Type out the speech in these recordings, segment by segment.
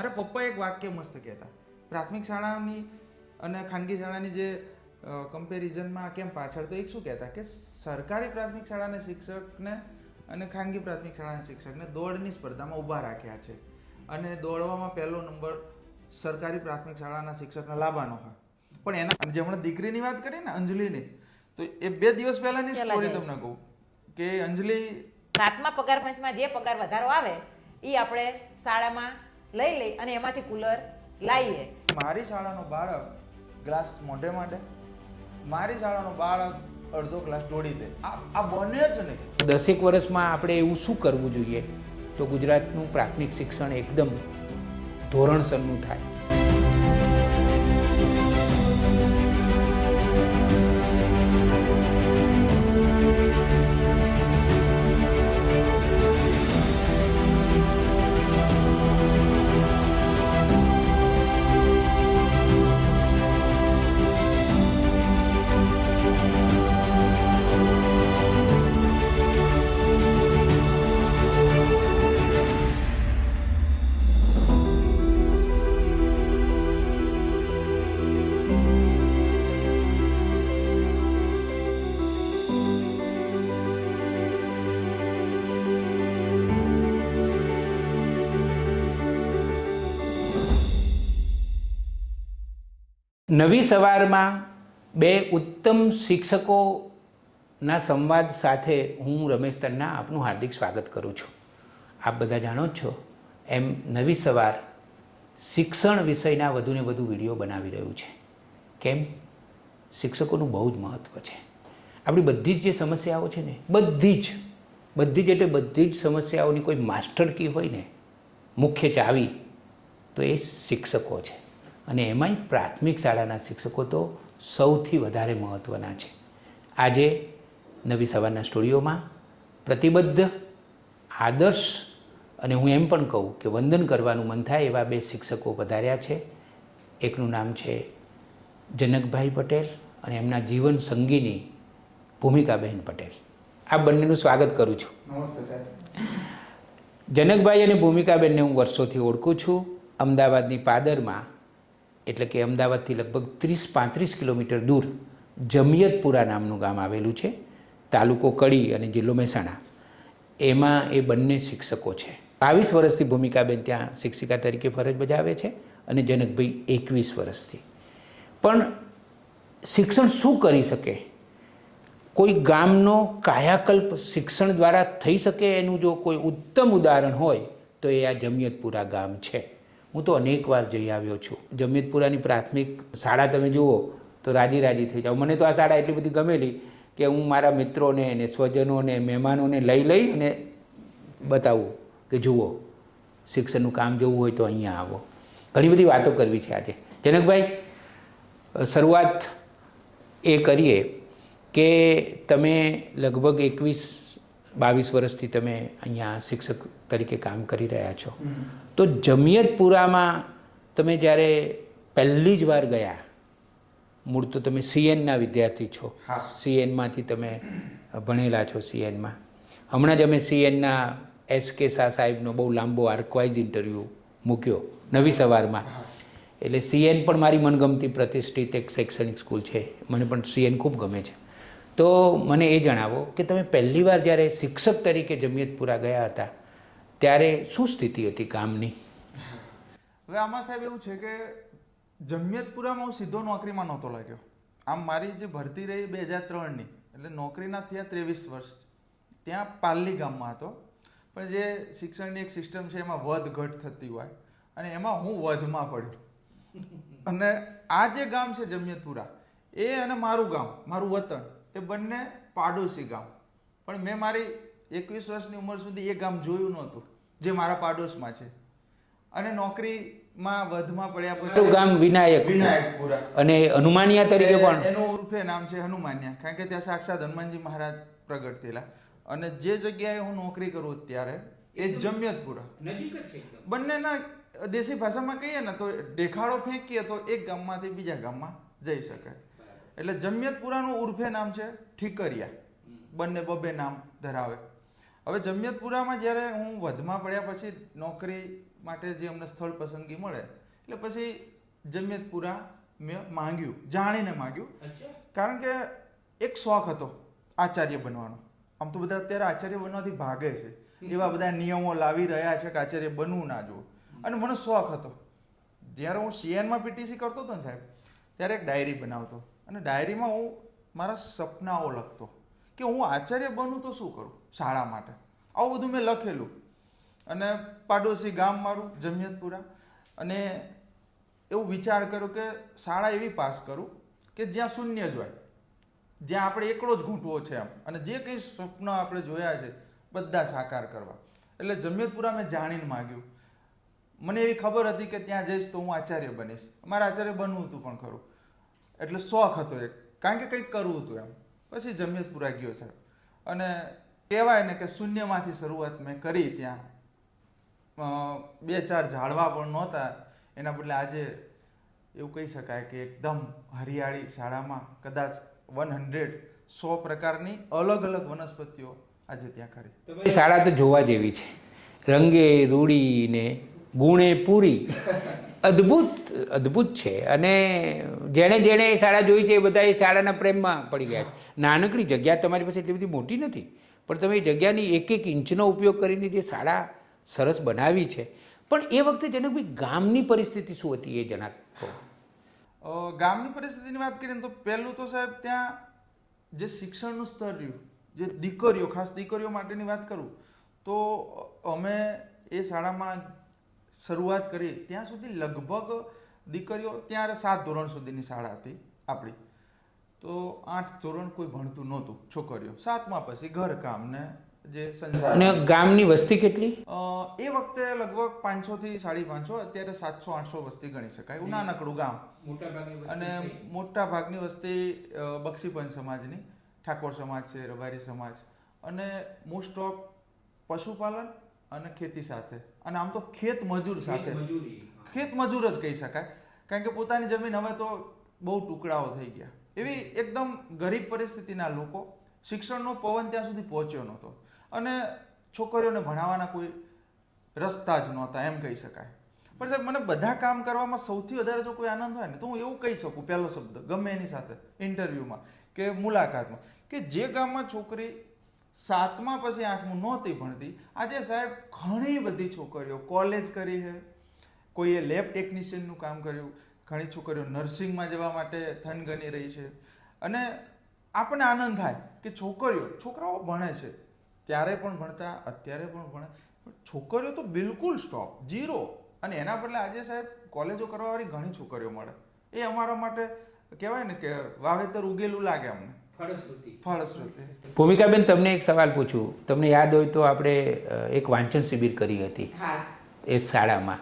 મારા પપ્પા એક વાક્ય મસ્ત કહેતા, પ્રાથમિક શાળાની અને ખાનગી શાળાની જે કમ્પેરિઝનમાં કેમ પાછળ, તો એક શું કહેતા કે સરકારી પ્રાથમિક શાળાના શિક્ષકને અને ખાનગી પ્રાથમિક શાળાના શિક્ષકને દોડની સ્પર્ધામાં ઊભા રાખ્યા છે અને દોડવામાં પહેલો નંબર સરકારી પ્રાથમિક શાળાના શિક્ષકને લાવવાનો હોય. પણ એના જે હમણાં દીકરીની વાત કરી ને અંજલિની, તો એ 2 દિવસ પહેલાની સ્ટોરી તમને કહું કે અંજલિ 7મા પગાર પંચમાં જે પગાર વધારો આવે એ આપણે શાળામાં લઈ અને એમાંથી કુલર લાવીએ. મારી શાળાનો બાળક ગ્લાસ મોઢે માટે, મારી શાળાનો બાળક અડધો ગ્લાસ ઢોળી દે, આ બને જ નહીં. 10 વર્ષમાં આપણે એવું શું કરવું જોઈએ તો ગુજરાતનું પ્રાથમિક શિક્ષણ એકદમ ધોરણસરનું થાય. નવી સવારમાં 2 ઉત્તમ શિક્ષકોના સંવાદ સાથે હું રમેશ તન્ના આપનું હાર્દિક સ્વાગત કરું છું. આપ બધા જાણો જ છો એમ નવી સવાર શિક્ષણ વિષયના વધુને વધુ વિડીયો બનાવી રહ્યું છે. કેમ? શિક્ષકોનું બહુ જ મહત્ત્વ છે. આપણી બધી જ જે સમસ્યાઓ છે ને, બધી જ એટલે બધી જ સમસ્યાઓની કોઈ માસ્ટર કી હોય ને, મુખ્ય ચાવી, તો એ શિક્ષકો છે. અને એમાંય પ્રાથમિક શાળાના શિક્ષકો તો સૌથી વધારે મહત્ત્વના છે. આજે નવી સવારના સ્ટુડિયોમાં પ્રતિબદ્ધ, આદર્શ અને હું એમ પણ કહું કે વંદન કરવાનું મન થાય એવા 2 શિક્ષકો પધાર્યા છે. એકનું નામ છે જનકભાઈ પટેલ અને એમના જીવન સંગીની ભૂમિકાબેન પટેલ. આ બંનેનું સ્વાગત કરું છું. નમસ્તે સાહેબ. જનકભાઈ અને ભૂમિકાબેનને હું વર્ષોથી ઓળખું છું. અમદાવાદની પાદરમાં, એટલે કે અમદાવાદથી લગભગ 30-35 કિલોમીટર દૂર જમિયતપુરા નામનું ગામ આવેલું છે, તાલુકો કડી અને જિલ્લો મહેસાણા. એમાં એ બંને શિક્ષકો છે. 22 વર્ષથી ભૂમિકાબેન ત્યાં શિક્ષિકા તરીકે ફરજ બજાવે છે અને જનકભાઈ 21 વર્ષથી. પણ શિક્ષણ શું કરી શકે? કોઈ ગામનો કાયાકલ્પ શિક્ષણ દ્વારા થઈ શકે એનું જો કોઈ ઉત્તમ ઉદાહરણ હોય તો એ આ જમિયતપુરા ગામ છે. હું તો અનેક વાર જઈ આવ્યો છું. જમિયતપુરાની પ્રાથમિક શાળા તમે જુઓ તો રાજી થઈ જાઓ. મને તો આ શાળા એટલી બધી ગમેલી કે હું મારા મિત્રોને અને સ્વજનોને, મહેમાનોને લઈ અને બતાવું કે જુઓ, શિક્ષણનું કામ જોવું હોય તો અહીંયા આવો. ઘણી બધી વાતો કરવી છે આજે. જનકભાઈ, શરૂઆત એ કરીએ કે તમે લગભગ 21-22 વર્ષથી તમે અહીંયા શિક્ષક તરીકે કામ કરી રહ્યા છો. તો જમિયતપુરામાં તમે જ્યારે પહેલી જ વાર ગયા, મૂળ તો તમે CNના વિદ્યાર્થી છો, CNમાંથી તમે ભણેલા છો. CNમાં હમણાં જ અમે CNના SK શાહ સાહેબનો બહુ લાંબો આર્કવાઇઝ ઇન્ટરવ્યૂ મૂક્યો નવી સવારમાં. એટલે CN પણ મારી મનગમતી પ્રતિષ્ઠિત એક શૈક્ષણિક સ્કૂલ છે. મને પણ CN ખૂબ ગમે છે. તો મને એ જણાવો કે તમે પહેલી વાર જ્યારે શિક્ષક તરીકે જમિયતપુરા ગયા હતા ત્યારે શું સ્થિતિ હતી ગામની? હવે આમાં સાહેબ એવું છે કે જમિયતપુરામાં હું સીધો નોકરીમાં નહોતો લાગ્યો. આમ મારી જે ભરતી રહી 2003ની, એટલે નોકરીના થયા 23 વર્ષ. ત્યાં પાલ્લી ગામમાં હતો. પણ જે શિક્ષણની એક સિસ્ટમ છે એમાં વધ ઘટ થતી હોય અને એમાં હું વધમાં પડ્યો. અને આ જે ગામ છે જમિયતપુરા, એ અને મારું ગામ, મારું વતન, એ બંને પાડોશી ગામ. પણ મેં મારી 21 વર્ષની ઉંમર સુધી એ ગામ જોયું નહોતું જે મારા પાડોશમાં છે. અને નોકરીમાં વધમાં પડ્યા પછી ગામ વિનાયકપુરા અને હનુમાનિયા તરીકે પણ એનું ઉર્ફે નામ છે હનુમાનિયા, કારણ કે ત્યાં સાક્ષાત હનુમાનજી મહારાજ પ્રગટ થયેલા. અને જે જગ્યાએ હું નોકરી કરું ત્યારે એ જમિયતપુરા નજીક જ છે. બંનેના દેશી ભાષામાં કહીએ ને તો દેખાડો ફેંકીએ તો એક ગામમાંથી બીજા ગામમાં જઈ શકાય. એટલે જમિયતપુરાનું ઉર્ફે નામ છે ઠીકરિયા. બંને 2 નામ ધરાવે. હવે જમિયતપુરામાં જ્યારે હું વધમાં પડ્યા પછી નોકરી માટે જે અમને સ્થળ પસંદગી મળે એટલે પછી જમિયતપુરા મેં માંગ્યું, જાણીને માંગ્યું, કારણ કે એક શોખ હતો આચાર્ય બનવાનો. આમ તો બધા અત્યારે આચાર્ય બનવાથી ભાગે છે, એવા બધા નિયમો લાવી રહ્યા છે કે આચાર્ય બનવું ના જોવું, અને મને શોખ હતો. જ્યારે હું સીએનમાં પીટીસી કરતો હતો ને સાહેબ, ત્યારે એક ડાયરી બનાવતો, અને ડાયરીમાં હું મારા સપનાઓ લખતો કે હું આચાર્ય બનું તો શું કરું શાળા માટે. આવું બધું મેં લખેલું. અને પાડોશી ગામ મારું જમિયતપુરા, અને એવું વિચાર કર્યો કે શાળા એવી પાસ કરું કે જ્યાં શૂન્ય જ હોય, જ્યાં આપણે એકલો જ ઘૂંટવો છે એમ, અને જે કંઈ સ્વપ્ન આપણે જોયા છે બધા સાકાર કરવા. એટલે જમિયતપુરા મેં જાણીને માગ્યું. મને એવી ખબર હતી કે ત્યાં જઈશ તો હું આચાર્ય બનીશ. મારે આચાર્ય બનવું હતું પણ ખરું, એટલે શોખ હતો એક, કારણ કે કંઈક કરવું હતું એમ. પછી જમિયતપુરા ગયો સાહેબ, અને કહેવાય ને કે શૂન્યમાંથી શરૂઆત મેં કરી. ત્યાં 2-4 ઝાડવા પણ નહોતા, એના બદલે આજે એવું કહી શકાય કે એકદમ હરિયાળી શાળામાં કદાચ 100 પ્રકારની અલગ અલગ વનસ્પતિઓ આજે ત્યાં ખરી. તમારી શાળા તો જોવા જેવી છે, રંગે રૂડી ને ગુણે પૂરી, અદ્ભુત છે. અને જેણે જેણે એ શાળા જોઈ છે એ બધા એ શાળાના પ્રેમમાં પડી ગયા છે. નાનકડી જગ્યા તમારી પાસે એટલી બધી મોટી નથી, પણ તમે એ જગ્યાની એક ઇંચનો ઉપયોગ કરીને જે શાળા સરસ બનાવી છે. પણ એ વખતે જનકભાઈ ગામની પરિસ્થિતિ શું હતી એ જણાવો. ગામની પરિસ્થિતિની વાત કરીએ તો પહેલું તો સાહેબ ત્યાં જે શિક્ષણનું સ્તર રહ્યું, જે દીકરીઓ, ખાસ દીકરીઓ માટેની વાત કરું તો અમે એ શાળામાં શરૂઆત કરી ત્યાં સુધી લગભગ દીકરીઓ, ત્યારે 7 ધોરણ સુધીની શાળા હતી આપણી, તો 8 ધોરણ કોઈ ભણતું નહોતું છોકરીઓ. 7મા પછી ઘરકામ ને જે સંસાર. અને ગામની વસ્તી કેટલી? એ વખતે લગભગ 500 થી 550, અત્યારે 700-800 વસ્તી ગણી શકાય. નાનકડું ગામ. અને મોટા ભાગની વસ્તી બક્ષીપંચ સમાજની, ઠાકોર સમાજ છે, રબારી સમાજ, અને મોસ્ટ ઓફ પશુપાલન અને ખેતી સાથે, અને આમ તો ખેત મજૂર સાથે, ખેત મજૂર જ કહી શકાય, કારણ કે પોતાની જમીન હવે તો બહુ ટુકડાઓ થઈ ગયા. એવી એકદમ ગરીબ પરિસ્થિતિના લોકો. શિક્ષણનો પવન ત્યાં સુધી પહોંચ્યો નહોતો, અને છોકરીઓને ભણાવવાના કોઈ રસ્તા જ નહોતા એમ કહી શકાય. પણ સાહેબ મને બધા કામ કરવામાં સૌથી વધારે જો કોઈ આનંદ હોય ને તો હું એવું કહી શકું, પહેલો શબ્દ ગમે એની સાથે ઇન્ટરવ્યુમાં કે મુલાકાતમાં, કે જે ગામમાં છોકરી 7મા પછી 8મું નહોતી ભણતી, આજે સાહેબ ઘણી બધી છોકરીઓ કોલેજ કરી છે, કોઈએ લેબ ટેકનિશિયનનું કામ કર્યું, ઘણી છોકરીઓ નર્સિંગમાં જવા માટે થનગની રહી છે. અને આપણને આનંદ થાય કે છોકરાઓ ભણે છે, ત્યારે પણ ભણતા, અત્યારે પણ ભણે. છોકરીઓ તો બિલકુલ સ્ટોપ, 0. અને એના બદલે આજે સાહેબ કોલેજો કરવાવાળી ઘણી છોકરીઓ મળે. એ અમારા માટે કહેવાય ને કે વાવેતર ઉગેલું લાગે અમને, ફળશ્રુતિ. ભૂમિકાબેન, તમને એક સવાલ પૂછું. તમને યાદ હોય તો આપણે એક વાંચન શિબિર કરી હતી એ શાળામાં,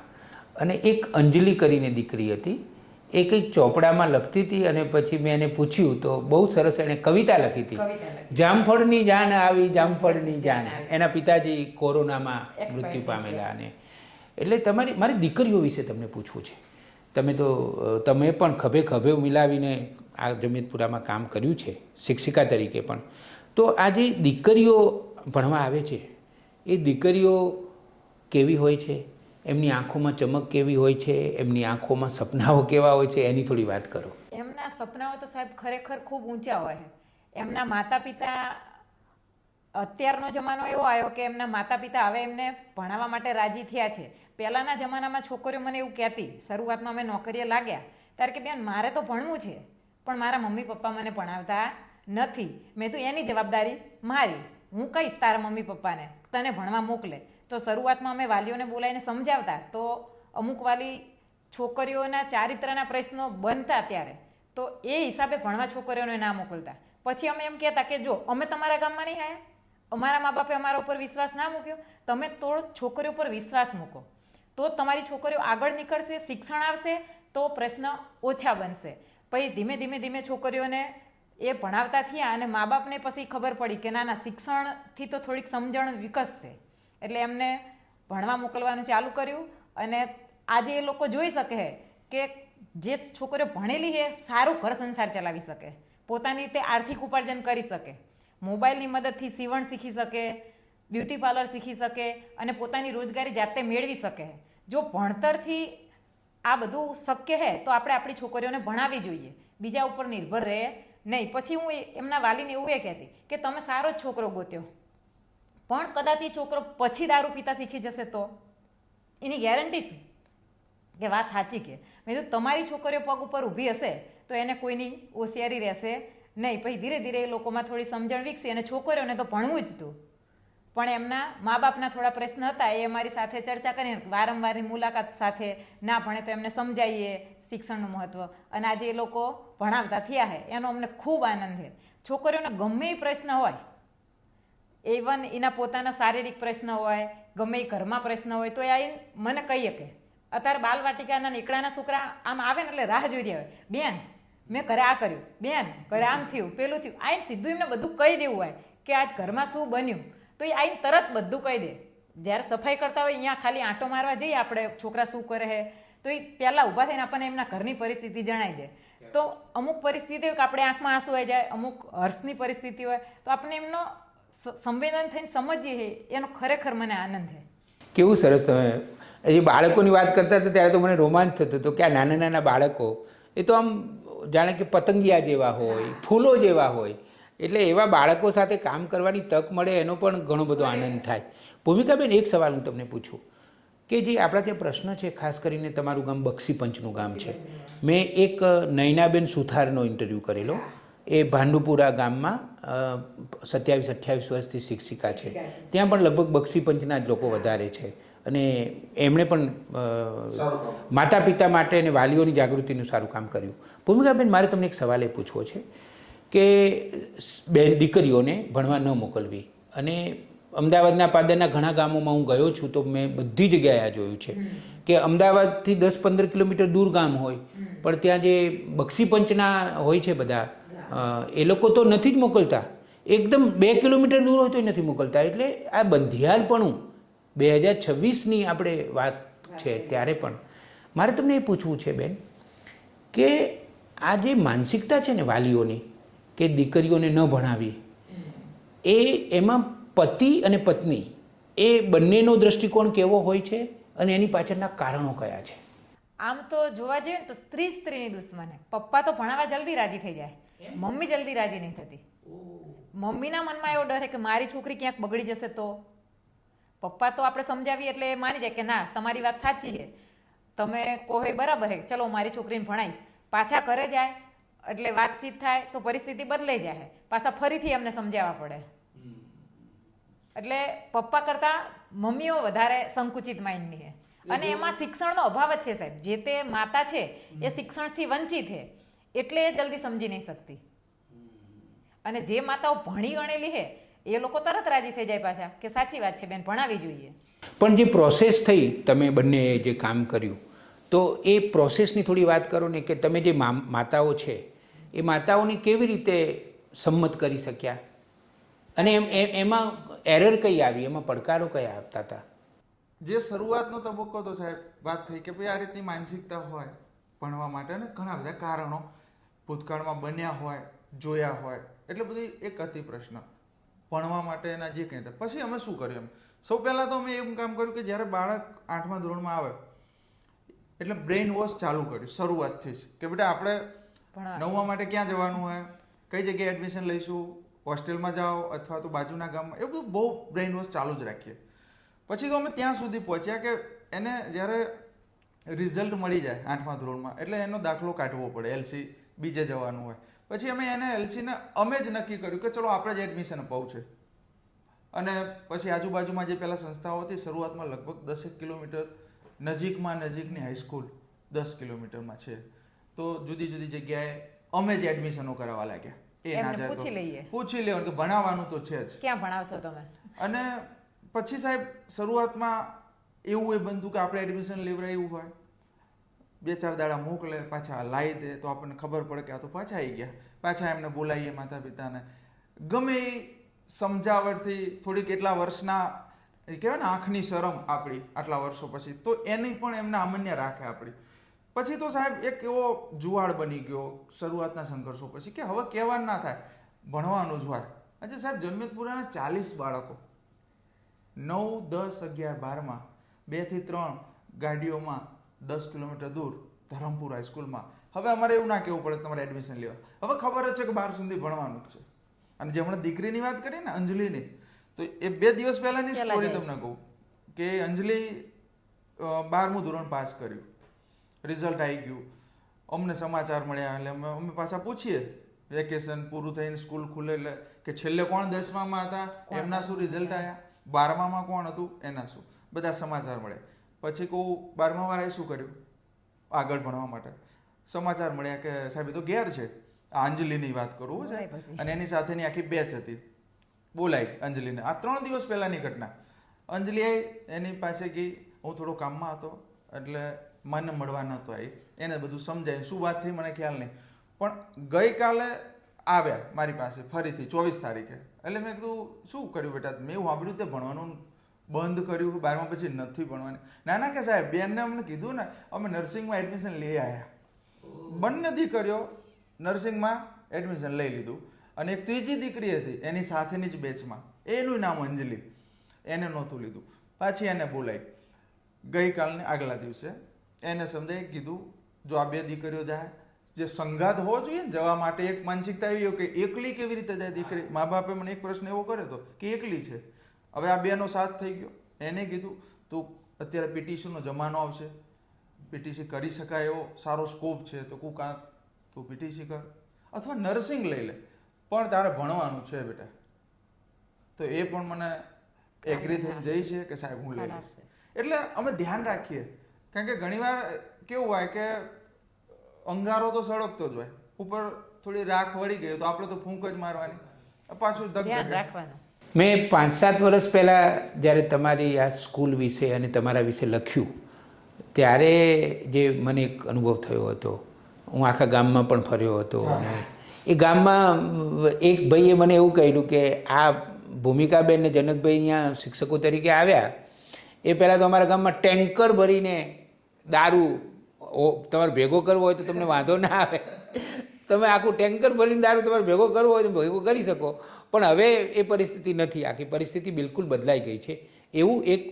અને એક અંજલિ કરીને દીકરી હતી, એ કંઈક ચોપડામાં લખતી હતી, અને પછી મેં એને પૂછ્યું તો બહુ સરસ એણે કવિતા લખી હતી. જામફળની જાન આવી, જામફળની જાન. એના પિતાજી કોરોનામાં મૃત્યુ પામેલા. અને એટલે મારી દીકરીઓ વિશે તમને પૂછવું છે. તમે પણ ખભે ખભે મિલાવીને આ જમિયતપુરામાં કામ કર્યું છે શિક્ષિકા તરીકે પણ. તો આ જે દીકરીઓ ભણવા આવે છે, એ દીકરીઓ કેવી હોય છે, એમની આંખોમાં ચમક કેવી હોય છે, એમની આંખોમાં સપનાઓ કેવા હોય છે, એની થોડી વાત કરો. એમના સપનાઓ તો સાહેબ ખરેખર ખૂબ ઊંચા હોય. એમના માતા પિતા, અત્યારનો જમાનો એવો આવ્યો કે એમના માતા પિતા હવે એમને ભણાવવા માટે રાજી થયા છે. પહેલાંના જમાનામાં છોકરીઓ મને એવું કહેતી, શરૂઆતમાં અમે નોકરીએ લાગ્યા ત્યારે કે બેન મારે તો ભણવું છે, પણ મારા મમ્મી પપ્પા મને ભણાવતા નથી. મેં તો એની જવાબદારી મારી, હું કહીશ તારા મમ્મી પપ્પાને તને ભણવા મોકલે. તો શરૂઆતમાં અમે વાલીઓને બોલાવીને સમજાવતા, તો અમુક વાલી છોકરીઓના ચારિત્રના પ્રશ્નો બનતા ત્યારે, તો એ હિસાબે ભણવા છોકરીઓને ના મોકલતા. પછી અમે એમ કહેતા કે જો અમે તમારા ગામમાં નહીં આવ્યા, અમારા મા બાપે અમારા ઉપર વિશ્વાસ ના મૂક્યો, તમે તો છોકરીઓ પર વિશ્વાસ મૂકો, તો તમારી છોકરીઓ આગળ નીકળશે, શિક્ષણ આવશે તો પ્રશ્ન ઓછા બનશે. પછી ધીમે ધીમે ધીમે છોકરીઓને એ ભણાવતા થયા, અને મા બાપને પછી ખબર પડી કે ના શિક્ષણથી તો થોડીક સમજણ વિકસશે, એટલે એમને ભણવા મોકલવાનું ચાલુ કર્યું. અને આજે એ લોકો જોઈ શકે કે જે છોકરીઓ ભણેલી છે સારું ઘર સંસાર ચલાવી શકે, પોતાની રીતે આર્થિક ઉપાર્જન કરી શકે, મોબાઈલની મદદથી સીવણ શીખી શકે, બ્યુટી પાર્લર શીખી શકે, અને પોતાની રોજગારી જાતે મેળવી શકે. જો ભણતરથી આ બધું શક્ય છે તો આપણે આપણી છોકરીઓને ભણાવવી જોઈએ, બીજા ઉપર નિર્ભર રહે નહીં. પછી હું એમના વાલીને એવું એ કહેતી કે તમે સારો જ છોકરો ગોત્યો, પણ કદાચ એ છોકરો પછી દારૂ પીતા શીખી જશે તો એની ગેરંટી શું? કે વાત સાચી કે મેં કીધું તમારી છોકરીઓ પગ ઉપર ઊભી હશે તો એને કોઈની હોશિયારી રહેશે નહીં. પછી ધીરે ધીરે એ લોકોમાં થોડી સમજણ વિકસી અને છોકરીઓને તો ભણવું જ હતું, પણ એમના મા બાપના થોડા પ્રશ્ન હતા, એ અમારી સાથે ચર્ચા કરીને વારંવારની મુલાકાત સાથે ના ભણે તો એમને સમજાવીએ શિક્ષણનું મહત્ત્વ, અને આજે એ લોકો ભણાવતા થયા છે એનો અમને ખૂબ આનંદ છે. છોકરીઓને ગમે એ પ્રશ્ન હોય, ઇવન એના પોતાના શારીરિક પ્રશ્ન હોય, ગમે એ ઘરમાં પ્રશ્ન હોય તો એ આવીને મને કહી શકે. અત્યારે બાલવાટિકાના નીકળાના છોકરા આમ આવે ને એટલે રાહ જોઈ રહ્યા હોય, બેન મેં ઘરે આ કર્યું, બેન ઘરે આમ થયું, પેલું થયું, આઈને સીધું એમને બધું કહી દેવું હોય કે આજ ઘરમાં શું બન્યું, તો એ આઈને તરત બધું કહી દે. જ્યારે સફાઈ કરતા હોય અહીંયા ખાલી આંટો મારવા જઈએ આપણે છોકરા શું કરે છે તો એ પહેલાં ઊભા થઈને આપણને એમના ઘરની પરિસ્થિતિ જણાવી દે. તો અમુક પરિસ્થિતિ હોય કે આપણે આંખમાં આંસુ આવી જાય, અમુક હર્ષની પરિસ્થિતિ હોય તો આપણે એમનો સંવેદન થઈને સમજીએ છીએ, એનો ખરેખર મને આનંદ છે. કેવું સરસ. તમે એ બાળકોની વાત કરતા હતા ત્યારે તો મને રોમાંચ થતો હતો કે આ નાના નાના બાળકો એ તો આમ જાણે કે પતંગિયા જેવા હોય, ફૂલો જેવા હોય, એટલે એવા બાળકો સાથે કામ કરવાની તક મળે એનો પણ ઘણો બધો આનંદ થાય. ભૂમિકાબેન, એક સવાલ હું તમને પૂછું કે જે આપણા ત્યાં પ્રશ્ન છે, ખાસ કરીને તમારું ગામ બક્ષીપંચનું ગામ છે. મેં એક નયનાબેન સુથારનો ઇન્ટરવ્યૂ કરેલો, એ ભાંડુપુરા ગામમાં 27-28 વર્ષથી શિક્ષિકા છે. ત્યાં પણ લગભગ બક્ષીપંચના જ લોકો વધારે છે અને એમણે પણ માતા પિતા માટે અને વાલીઓની જાગૃતિનું સારું કામ કર્યું. ભૂમિકાબેન, મારે તમને એક સવાલ એ પૂછવો છે કે દીકરીઓને ભણવા ન મોકલવી, અને અમદાવાદના પાદરના ઘણા ગામોમાં હું ગયો છું તો મેં બધી જગ્યાએ આ જોયું છે કે અમદાવાદથી 10-15 કિલોમીટર દૂર ગામ હોય પણ ત્યાં જે બક્ષીપંચના હોય છે બધા, એ લોકો તો નથી જ મોકલતા. એકદમ 2 કિલોમીટર દૂર હોય તો નથી મોકલતા. એટલે આ બંધિયાલપણું 2026ની આપણે વાત છે ત્યારે પણ મારે તમને એ પૂછવું છે બેન કે આ જે માનસિકતા છે ને વાલીઓની કે દીકરીઓને ન ભણાવી, એમાં પતિ અને પત્ની એ બંનેનો દૃષ્ટિકોણ કેવો હોય છે અને એની પાછળના કારણો કયા છે? આમ તો જોવા જઈએ ને તો સ્ત્રીની દુશ્મન. પપ્પા તો ભણાવવા જલ્દી રાજી થઈ જાય, મમ્મી જલ્દી રાજી નહીં થતી. મમ્મીના મનમાં એવો ડર છે કે મારી છોકરી ક્યાંક બગડી જશે તો. પપ્પા તો આપણે સમજાવીએ એટલે એ માની જાય કે ના તમારી વાત સાચી છે, તમે કહો એ બરાબર છે, ચલો મારી છોકરીને ભણાવીશ. પાછા ઘરે જાય એટલે વાતચીત થાય તો પરિસ્થિતિ બદલાઈ જાય, પાછા ફરીથી એમને સમજાવવા પડે. એટલે પપ્પા કરતાં મમ્મીઓ વધારે સંકુચિત માઇન્ડની છે, અને એમાં શિક્ષણનો અભાવ જ છે સાહેબ. જે તે માતા છે એ શિક્ષણથી વંચિત છે એટલે એ જલ્દી સમજી નહીં શકતી. અને જે માતાઓ ભણી ગણેલી છે એ લોકો તરત રાજી થઈ જાય પાછા કે સાચી વાત છે બેન, ભણાવી જોઈએ. પણ જે પ્રોસેસ થઈ, તમે બંને જે કામ કર્યું, તો એ પ્રોસેસની થોડી વાત કરો ને કે તમે જે માતાઓ છે એ માતાઓને કેવી રીતે સંમત કરી શક્યા, અને એમાં એરર કઈ આવી, એમાં પડકારો કયા આવતા હતા? જે શરૂઆતનો તબક્કો તો સાહેબ વાત થઈ કે ભાઈ આ રીતની માનસિકતા હોય ભણવા માટે, અને ઘણા બધા કારણો ભૂતકાળમાં બન્યા હોય, જોયા હોય, એટલે બધી એક હતી પ્રશ્ન ભણવા માટેના જે કંઈ. પછી અમે શું કર્યું? સૌ પહેલાં તો અમે એવું કામ કર્યું કે જ્યારે બાળક 8મા ધોરણમાં આવે એટલે બ્રેઇન વોશ ચાલુ કર્યું શરૂઆતથી જ કે બેટા આપણે 9મા માટે ક્યાં જવાનું હોય, કઈ જગ્યાએ એડમિશન લઈશું, હોસ્ટેલમાં જાઓ અથવા તો બાજુના ગામમાં, એ બધું બહુ બ્રેઇન વોશ ચાલુ જ રાખીએ. પછી તો અમે ત્યાં સુધી પહોંચ્યા કે એને જ્યારે રિઝલ્ટ મળી જાય 8મા ધોરણમાં એટલે એનો દાખલો કાઢવો પડે, એલસી બીજે જવાનું હોય. પછી અમે એને એલસીને અમે જ નક્કી કર્યું કે ચલો આપણે જ એડમિશન અપાવું છે. અને પછી આજુબાજુમાં જે પહેલાં સંસ્થાઓ હતી, શરૂઆતમાં લગભગ 10 કિલોમીટર નજીકની હાઈસ્કૂલ 10 કિલોમીટરમાં છે, તો જુદી જુદી જગ્યાએ અમે જ એડમિશનો કરાવવા લાગ્યા. એ ના જાય પૂછી લેવાનું કે ભણાવવાનું તો છે જ, ક્યાં ભણાવશો તમે. અને પછી સાહેબ શરૂઆતમાં એવું એ બનતું કે આપણે એડમિશન લેવડાવ્યું હોય, 2-4 દાડા મોકલે, પાછા લાવી દે તો આપણને ખબર પડે કે આ તો પાછા આવી ગયા. પાછા એમને બોલાવીએ માતા પિતાને, ગમે એ સમજાવટથી થોડીક એટલા વર્ષના કહેવાય ને આંખની શરમ આપણી આટલા વર્ષો પછી, તો એની પણ એમને અમાન્ય રાખે આપણી. પછી તો સાહેબ એક એવો જુવાળ બની ગયો શરૂઆતના સંઘર્ષો પછી કે હવે કહેવાનું ના થાય, ભણવાનું જ હોય. આજે સાહેબ જન્મેતપુરાના 40 બાળકો 9, 10, 11, 12માં 2 થી 3 ગાડીઓમાં 10 કિલોમીટર દૂર ધરમપુર હાઈસ્કૂલમાં. હવે અમારે એવું ના કહેવું પડે કે તમારે એડમિશન લેવા, હવે ખબર જ છે કે 12 સુધી ભણવાનું જ છે. અને જે હમણાં દીકરીની વાત કરી ને અંજલિની, તો એ 2 દિવસ પહેલાની સ્ટોરી તમને કહું કે અંજલિ 12મું ધોરણ પાસ કર્યું, રિઝલ્ટ આવી ગયું, અમને સમાચાર મળ્યા એટલે અમે પાછા પૂછીએ વેકેશન પૂરું થઈને સ્કૂલ ખુલે એટલે કે છેલ્લે કોણ 10મામાં હતા એમના શું રિઝલ્ટ આવ્યા, 12મામાં કોણ હતું એના શું, બધા સમાચાર મળ્યા. પછી કહું 12મા વાળાએ શું કર્યું આગળ ભણવા માટે, સમાચાર મળ્યા કે સાહેબ એ તો ઘેર છે. આ અંજલિની વાત કરું છે, અને એની સાથેની આખી બેચ હતી, બોલાઈ અંજલિને. આ 3 દિવસ પહેલાની ઘટના. અંજલિ એની પાસે ગઈ, હું થોડો કામમાં હતો એટલે મને મળવા નહોતો આવી, એને બધું સમજાય શું વાત થઈ મને ખ્યાલ નહીં, પણ ગઈકાલે આવ્યા મારી પાસે ફરીથી 24 તારીખે. એટલે મેં કીધું શું કર્યું બેટા, મેં એવું સાંભળ્યું તે ભણવાનું બંધ કર્યું, 12મા પછી નથી ભણવાની. ના ના કે સાહેબ બેનને અમને કીધું ને અમે નર્સિંગમાં એડમિશન લઈ આવ્યા, બંને દીકરીઓ નર્સિંગમાં એડમિશન લઈ લીધું. અને એક ત્રીજી દીકરી હતી એની સાથેની જ બેચમાં, એનું નામ અંજલિ, એને નહોતું લીધું. પાછી એને બોલાઈ ગઈકાલને આગલા દિવસે, એને સમજાય કીધું જો આ 2 દીકરીઓ જાય, જે સંગાત હોવો જોઈએ ને જવા માટે, એક માનસિકતા એવી કે એકલી કેવી રીતે જાય દીકરી. મા બાપે મને એક પ્રશ્ન એવો કર્યો હતો કે એકલી છે. હવે આ 2નો સાથ થઈ ગયો. એને કીધું તું અત્યારે પીટીસીનો જમાનો આવશે, પીટીસી કરી શકાય એવો સારો સ્કોપ છે, તો તું પીટીસી કર અથવા નર્સિંગ લઈ લે, પણ તારે ભણવાનું છે બેટા. તો એ પણ મને એગ્રી થઈને જઈ છે કે સાહેબ હું લઈ લઈશ. એટલે અમે ધ્યાન રાખીએ, કારણ કે ઘણીવાર કેવું હોય કે અંગારો તો સળગતો જ હોય, ઉપર થોડી રાખ વળી ગઈ તો આપણે તો ફૂંક જ મારવાની, પાછું ધ્યાન રાખવાનું. મેં 5-7 વર્ષ પહેલાં જ્યારે તમારી આ સ્કૂલ વિશે અને તમારા વિશે લખ્યું ત્યારે જે મને એક અનુભવ થયો હતો, હું આખા ગામમાં પણ ફર્યો હતો, અને એ ગામમાં એક ભાઈએ મને એવું કહ્યું કે આ ભૂમિકાબેન ને જનકભાઈ અહીંયા શિક્ષકો તરીકે આવ્યા એ પહેલાં તો અમારા ગામમાં ટેન્કર ભરીને દારૂ તમારે ભેગો કરવો હોય તો તમને વાંધો ના આવે, તમે આખું ટેન્કર ભરીને દારૂ તમારે ભેગો કરવો હોય તો ભેગો કરી શકો. પણ હવે એ પરિસ્થિતિ નથી, આખી પરિસ્થિતિ બિલકુલ બદલાઈ ગઈ છે એવું એક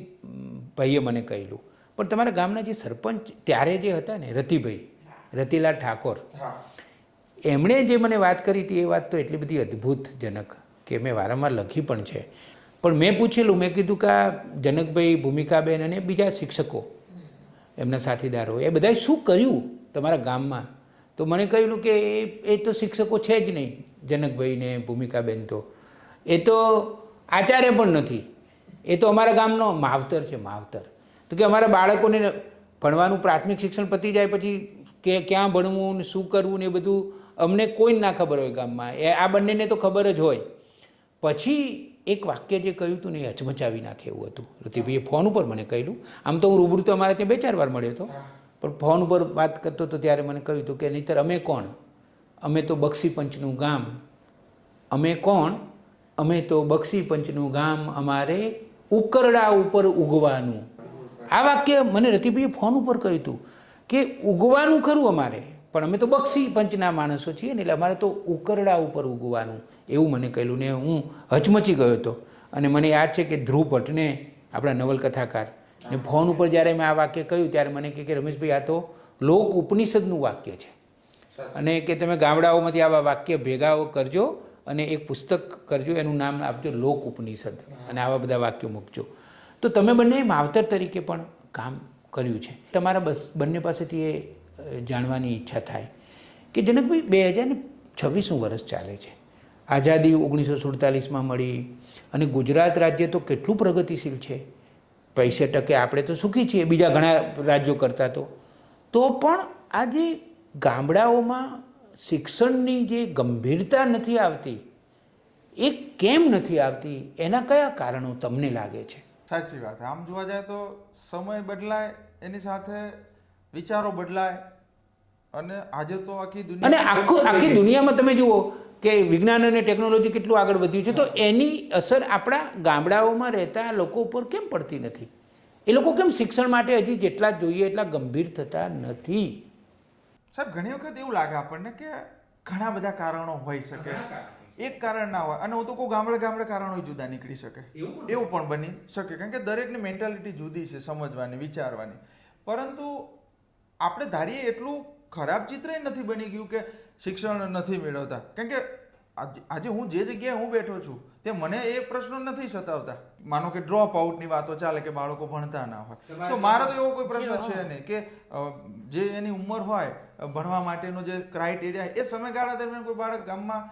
ભાઈએ મને કહેલું. પણ તમારા ગામના જે સરપંચ ત્યારે જે હતા ને રતિલાલ ઠાકોર, એમણે જે મને વાત કરી હતી એ વાત તો એટલી બધી અદ્ભુતજનક કે મેં વારંવાર લખી પણ છે. પણ મેં પૂછેલું, મેં કીધું કે આ જનકભાઈ, ભૂમિકાબેન અને બીજા શિક્ષકો એમના સાથીદારો એ બધાએ શું કર્યું તમારા ગામમાં? તો મને કહ્યું કે એ તો શિક્ષકો છે જ નહીં, જનકભાઈ ને ભૂમિકાબેન તો એ તો આચાર્ય પણ નથી, એ તો અમારા ગામનો માવતર છે, માવતર. તો કે અમારા બાળકોને ભણવાનું પ્રાથમિક શિક્ષણ પતી જાય પછી કે ક્યાં ભણવું ને શું કરવું ને એ બધું અમને કોઈ ના ખબર હોય ગામમાં, આ બંનેને તો ખબર જ હોય. પછી એક વાક્ય જે કહ્યું હતું ને એ હચમચાવી નાખે એવું હતું. રતિભાઈએ ફોન ઉપર મને કહ્યું, આમ તો હું રૂબરૂ તો અમારે ત્યાં 2-4 વાર મળ્યો હતો, પણ ફોન ઉપર વાત કરતો હતો ત્યારે મને કહ્યું હતું કે નહીંતર અમે કોણ, અમે તો બક્ષી પંચનું ગામ, અમે કોણ, અમે તો બક્ષી પંચનું ગામ, અમારે ઉકરડા ઉપર ઉગવાનું. આ વાક્ય મને રતિભાઈએ ફોન ઉપર કહ્યું હતું કે ઉગવાનું ખરું અમારે, પણ અમે તો બક્ષી પંચના માણસો છીએ ને એટલે અમારે તો ઉકરડા ઉપર ઉગવાનું, એવું મને કહેલું ને હું હચમચી ગયો હતો. અને મને યાદ છે કે ધ્રુવ ભટ્ટને, આપણા નવલકથાકાર, ને ફોન ઉપર જ્યારે મેં આ વાક્ય કહ્યું ત્યારે મને કહે કે રમેશભાઈ આ તો લોક ઉપનિષદનું વાક્ય છે, અને કે તમે ગામડાઓમાંથી આવા વાક્ય ભેગા કરજો અને એક પુસ્તક કરજો, એનું નામ આપજો લોક ઉપનિષદ, અને આવા બધા વાક્યો મૂકજો. તો તમે બંને માવતર તરીકે પણ કામ કર્યું છે. તમારા બંને પાસેથી એ જાણવાની ઈચ્છા થાય કે જનકભાઈ 2026મું વર્ષ ચાલે છે, આઝાદી 1947માં મળી, અને ગુજરાત રાજ્ય તો કેટલું પ્રગતિશીલ છે, 65% આપણે તો સુખી છીએ બીજા ઘણા રાજ્યો કરતાં. તો પણ આજે ગામડાઓમાં શિક્ષણની જે ગંભીરતા નથી આવતી, એ કેમ નથી આવતી, એના કયા કારણો તમને લાગે છે? સાચી વાત. આમ જોવા જાય તો સમય બદલાય એની સાથે વિચારો બદલાય, અને આજે તો આખી દુનિયા, અને આખી દુનિયામાં તમે જુઓ કે વિજ્ઞાન અને ટેકનોલોજી કેટલું આગળ વધ્યું છે, તો એની અસર આપણા ગામડાઓમાં રહેતા લોકો ઉપર કેમ પડતી નથી? એ લોકો કેમ શિક્ષણ માટે હજી જેટલા જોઈએ એટલા ગંભીર થતા નથી? સાહેબ ઘણી વખત એવું લાગે આપણને કે ઘણા બધા કારણો હોઈ શકે, એક કારણ ના હોય. અને હું તો કહું ગામડે કારણો જુદા નીકળી શકે, એવું પણ બની શકે, કારણ કે દરેકની મેન્ટાલિટી જુદી છે, સમજવાની, વિચારવાની. પરંતુ આપણે ધારીએ એટલું ખરાબ ચિત્ર નથી બની ગયું કે શિક્ષણ નથી મેળવતા. કારણ કે આજે હું જે જગ્યાએ હું બેઠો છું તે મને એ પ્રશ્નો નથી સતાવતા. માનો કે ડ્રોપ આઉટની વાતો ચાલે કે બાળકો ભણતા ના હોય, તો મારો તો એવો કોઈ પ્રશ્ન છે નહીં કે જે એની ઉંમર હોય ભણવા માટેનો જે ક્રાઇટેરિયા એ સમયગાળા દરમિયાન કોઈ બાળક ગામમાં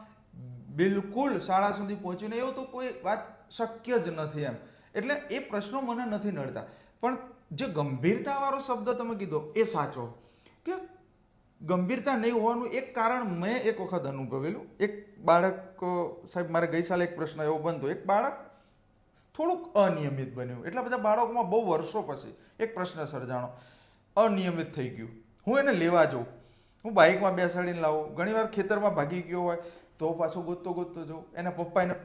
બિલકુલ શાળા સુધી પહોંચ્યું નહીં, એવું તો કોઈ વાત શક્ય જ નથી એમ. એટલે એ પ્રશ્નો મને નથી નડતા. પણ જે ગંભીરતાવાળો શબ્દ તમે કીધો એ સાચો, કે ગંભીરતા નહીં હોવાનું એક કારણ મેં એક વખત અનુભવેલું. એક બાળક, સાહેબ મારે ગઈ સાલે એક પ્રશ્ન એવો બનતો, એક બાળક થોડુંક અનિયમિત બન્યું. એટલા બધા બાળકોમાં બહુ વર્ષો પછી એક પ્રશ્ન સર્જાણો, અનિયમિત થઈ ગયું. હું એને લેવા જાઉં, હું બાઇકમાં બેસાડીને લાવું, ઘણીવાર ખેતરમાં ભાગી ગયો હોય તો પાછો ગોતતો જાઉં, એના પપ્પા એને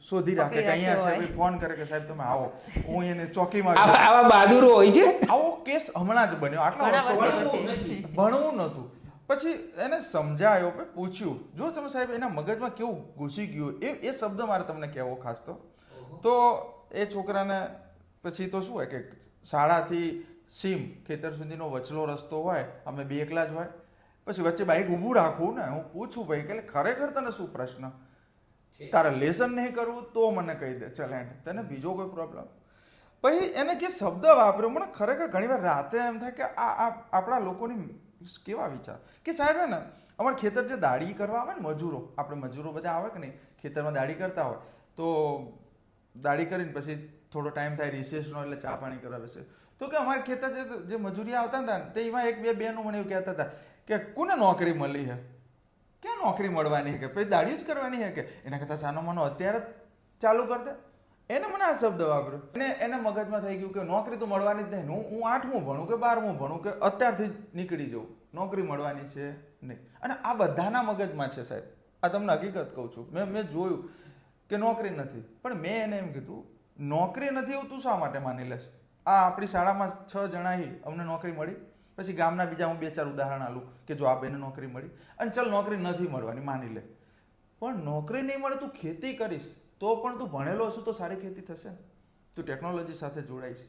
શોધી રાખે કે અહીંયા છે, ફોન કરે કે સાહેબ તમે આવો, હું એને ચોકીમાં. આવા બહાદુરો હોય છે. આવો કેસ હમણાં જ બન્યો, આટલા વર્ષો ભણવું નહોતું. પછી એને સમજાયો, પૂછ્યું, જો તમે સાહેબ એના મગજમાં કેવું ઘૂસી ગયું, એ શબ્દ મારે તમને કહેવો ખાસ તો એ છોકરાને પછી તો શું હોય કે શાળાથી સીમ ખેતર સુધીનો વચલો રસ્તો હોય, અમે બે એકલા જ હોય, પછી વચ્ચે બાઈક ઊભું રાખવું ને, હું પૂછું ભાઈ કે ખરેખર તને શું પ્રશ્ન, તારે લેસન નહીં કરવું તો મને કહી દે, ચલે તને બીજો કોઈ પ્રોબ્લેમ. પછી એને કે શબ્દ વાપર્યો, મને ખરેખર ઘણીવાર રાતે એમ થાય કે આ આપણા લોકોની કેવા વિચાર કે સાહેબ હે ને અમારે ખેતર જે દાડી કરવા આવે ને મજૂરો, આપણે મજૂરો બધા આવે કે નહીં ખેતરમાં દાડી કરતા હોય, તો દાડી કરીને પછી થોડો ટાઈમ થાય રિસેસનો એટલે ચા પાણી કરવા બેસે, તો કે અમારે ખેતર જે મજૂરી આવતા હતા ને તે એમાં એક બે બહેનો મને એવું કહેતા હતા કે કોને નોકરી મળી છે, ક્યાં નોકરી મળવાની છે, કે પછી દાડી જ કરવાની છે, કે એના કરતાં સાનો માનો અત્યારે જ ચાલુ કરી દે. એને મને આ શબ્દ વાપર્યો, એને મગજમાં થઈ ગયું કે નોકરી તો મળવાની જ નહીં, હું 8મું ભણું કે 12મું ભણું કે અત્યારથી જ નીકળી જવું, નોકરી મળવાની છે નહીં. અને આ બધાના મગજમાં છે સાહેબ, આ તમને હકીકત કહું છું. મેં જોયું કે નોકરી નથી, પણ મેં એને એમ કીધું નોકરી નથી એવું તું શા માટે માની લેશ? આ આપણી શાળામાં 6 જણાથી અમને નોકરી મળી, પછી ગામના બીજા હું 2-4 ઉદાહરણ આલું કે જો આ બેને નોકરી મળી, અને ચાલ નોકરી નથી મળવાની માની લે, પણ નોકરી નહીં મળે તું ખેતી કરીશ તો પણ તું ભણેલો હશું તો સારી ખેતી થશે, તું ટેકનોલોજી સાથે જોડાઈશ,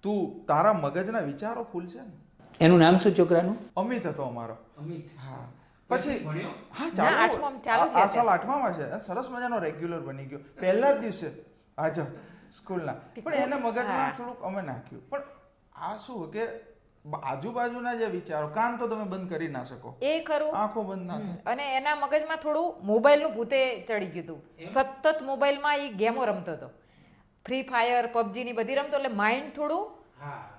તું તારા મગજના વિચારો ખુલશે ને. એનું નામ શું છોકરાનું? અમિત હતો અમારો. અમિત. હા. પછી હા ચાલુ આ સાલ 8મામાં છે, સરસ મજાનો રેગ્યુલર બની ગયો પહેલા જ દિવસે હાજર સ્કૂલના. પણ એને મગજમાં થોડુંક અમે નાખ્યું. પણ આ શું કે આજુબાજુના જે વિચારો, કાન તો તમે બંધ કરી ના શકો, એ ખરું, આંખો બંધ ના થાય. અને એના મગજમાં થોડું મોબાઈલનું ભૂતે ચડી ગયું હતું. સતત મોબાઈલમાં એ ગેમો રમતો હતો, ફ્રી ફાયર, પબજી ની બધી રમતો, એટલે માઇન્ડ થોડું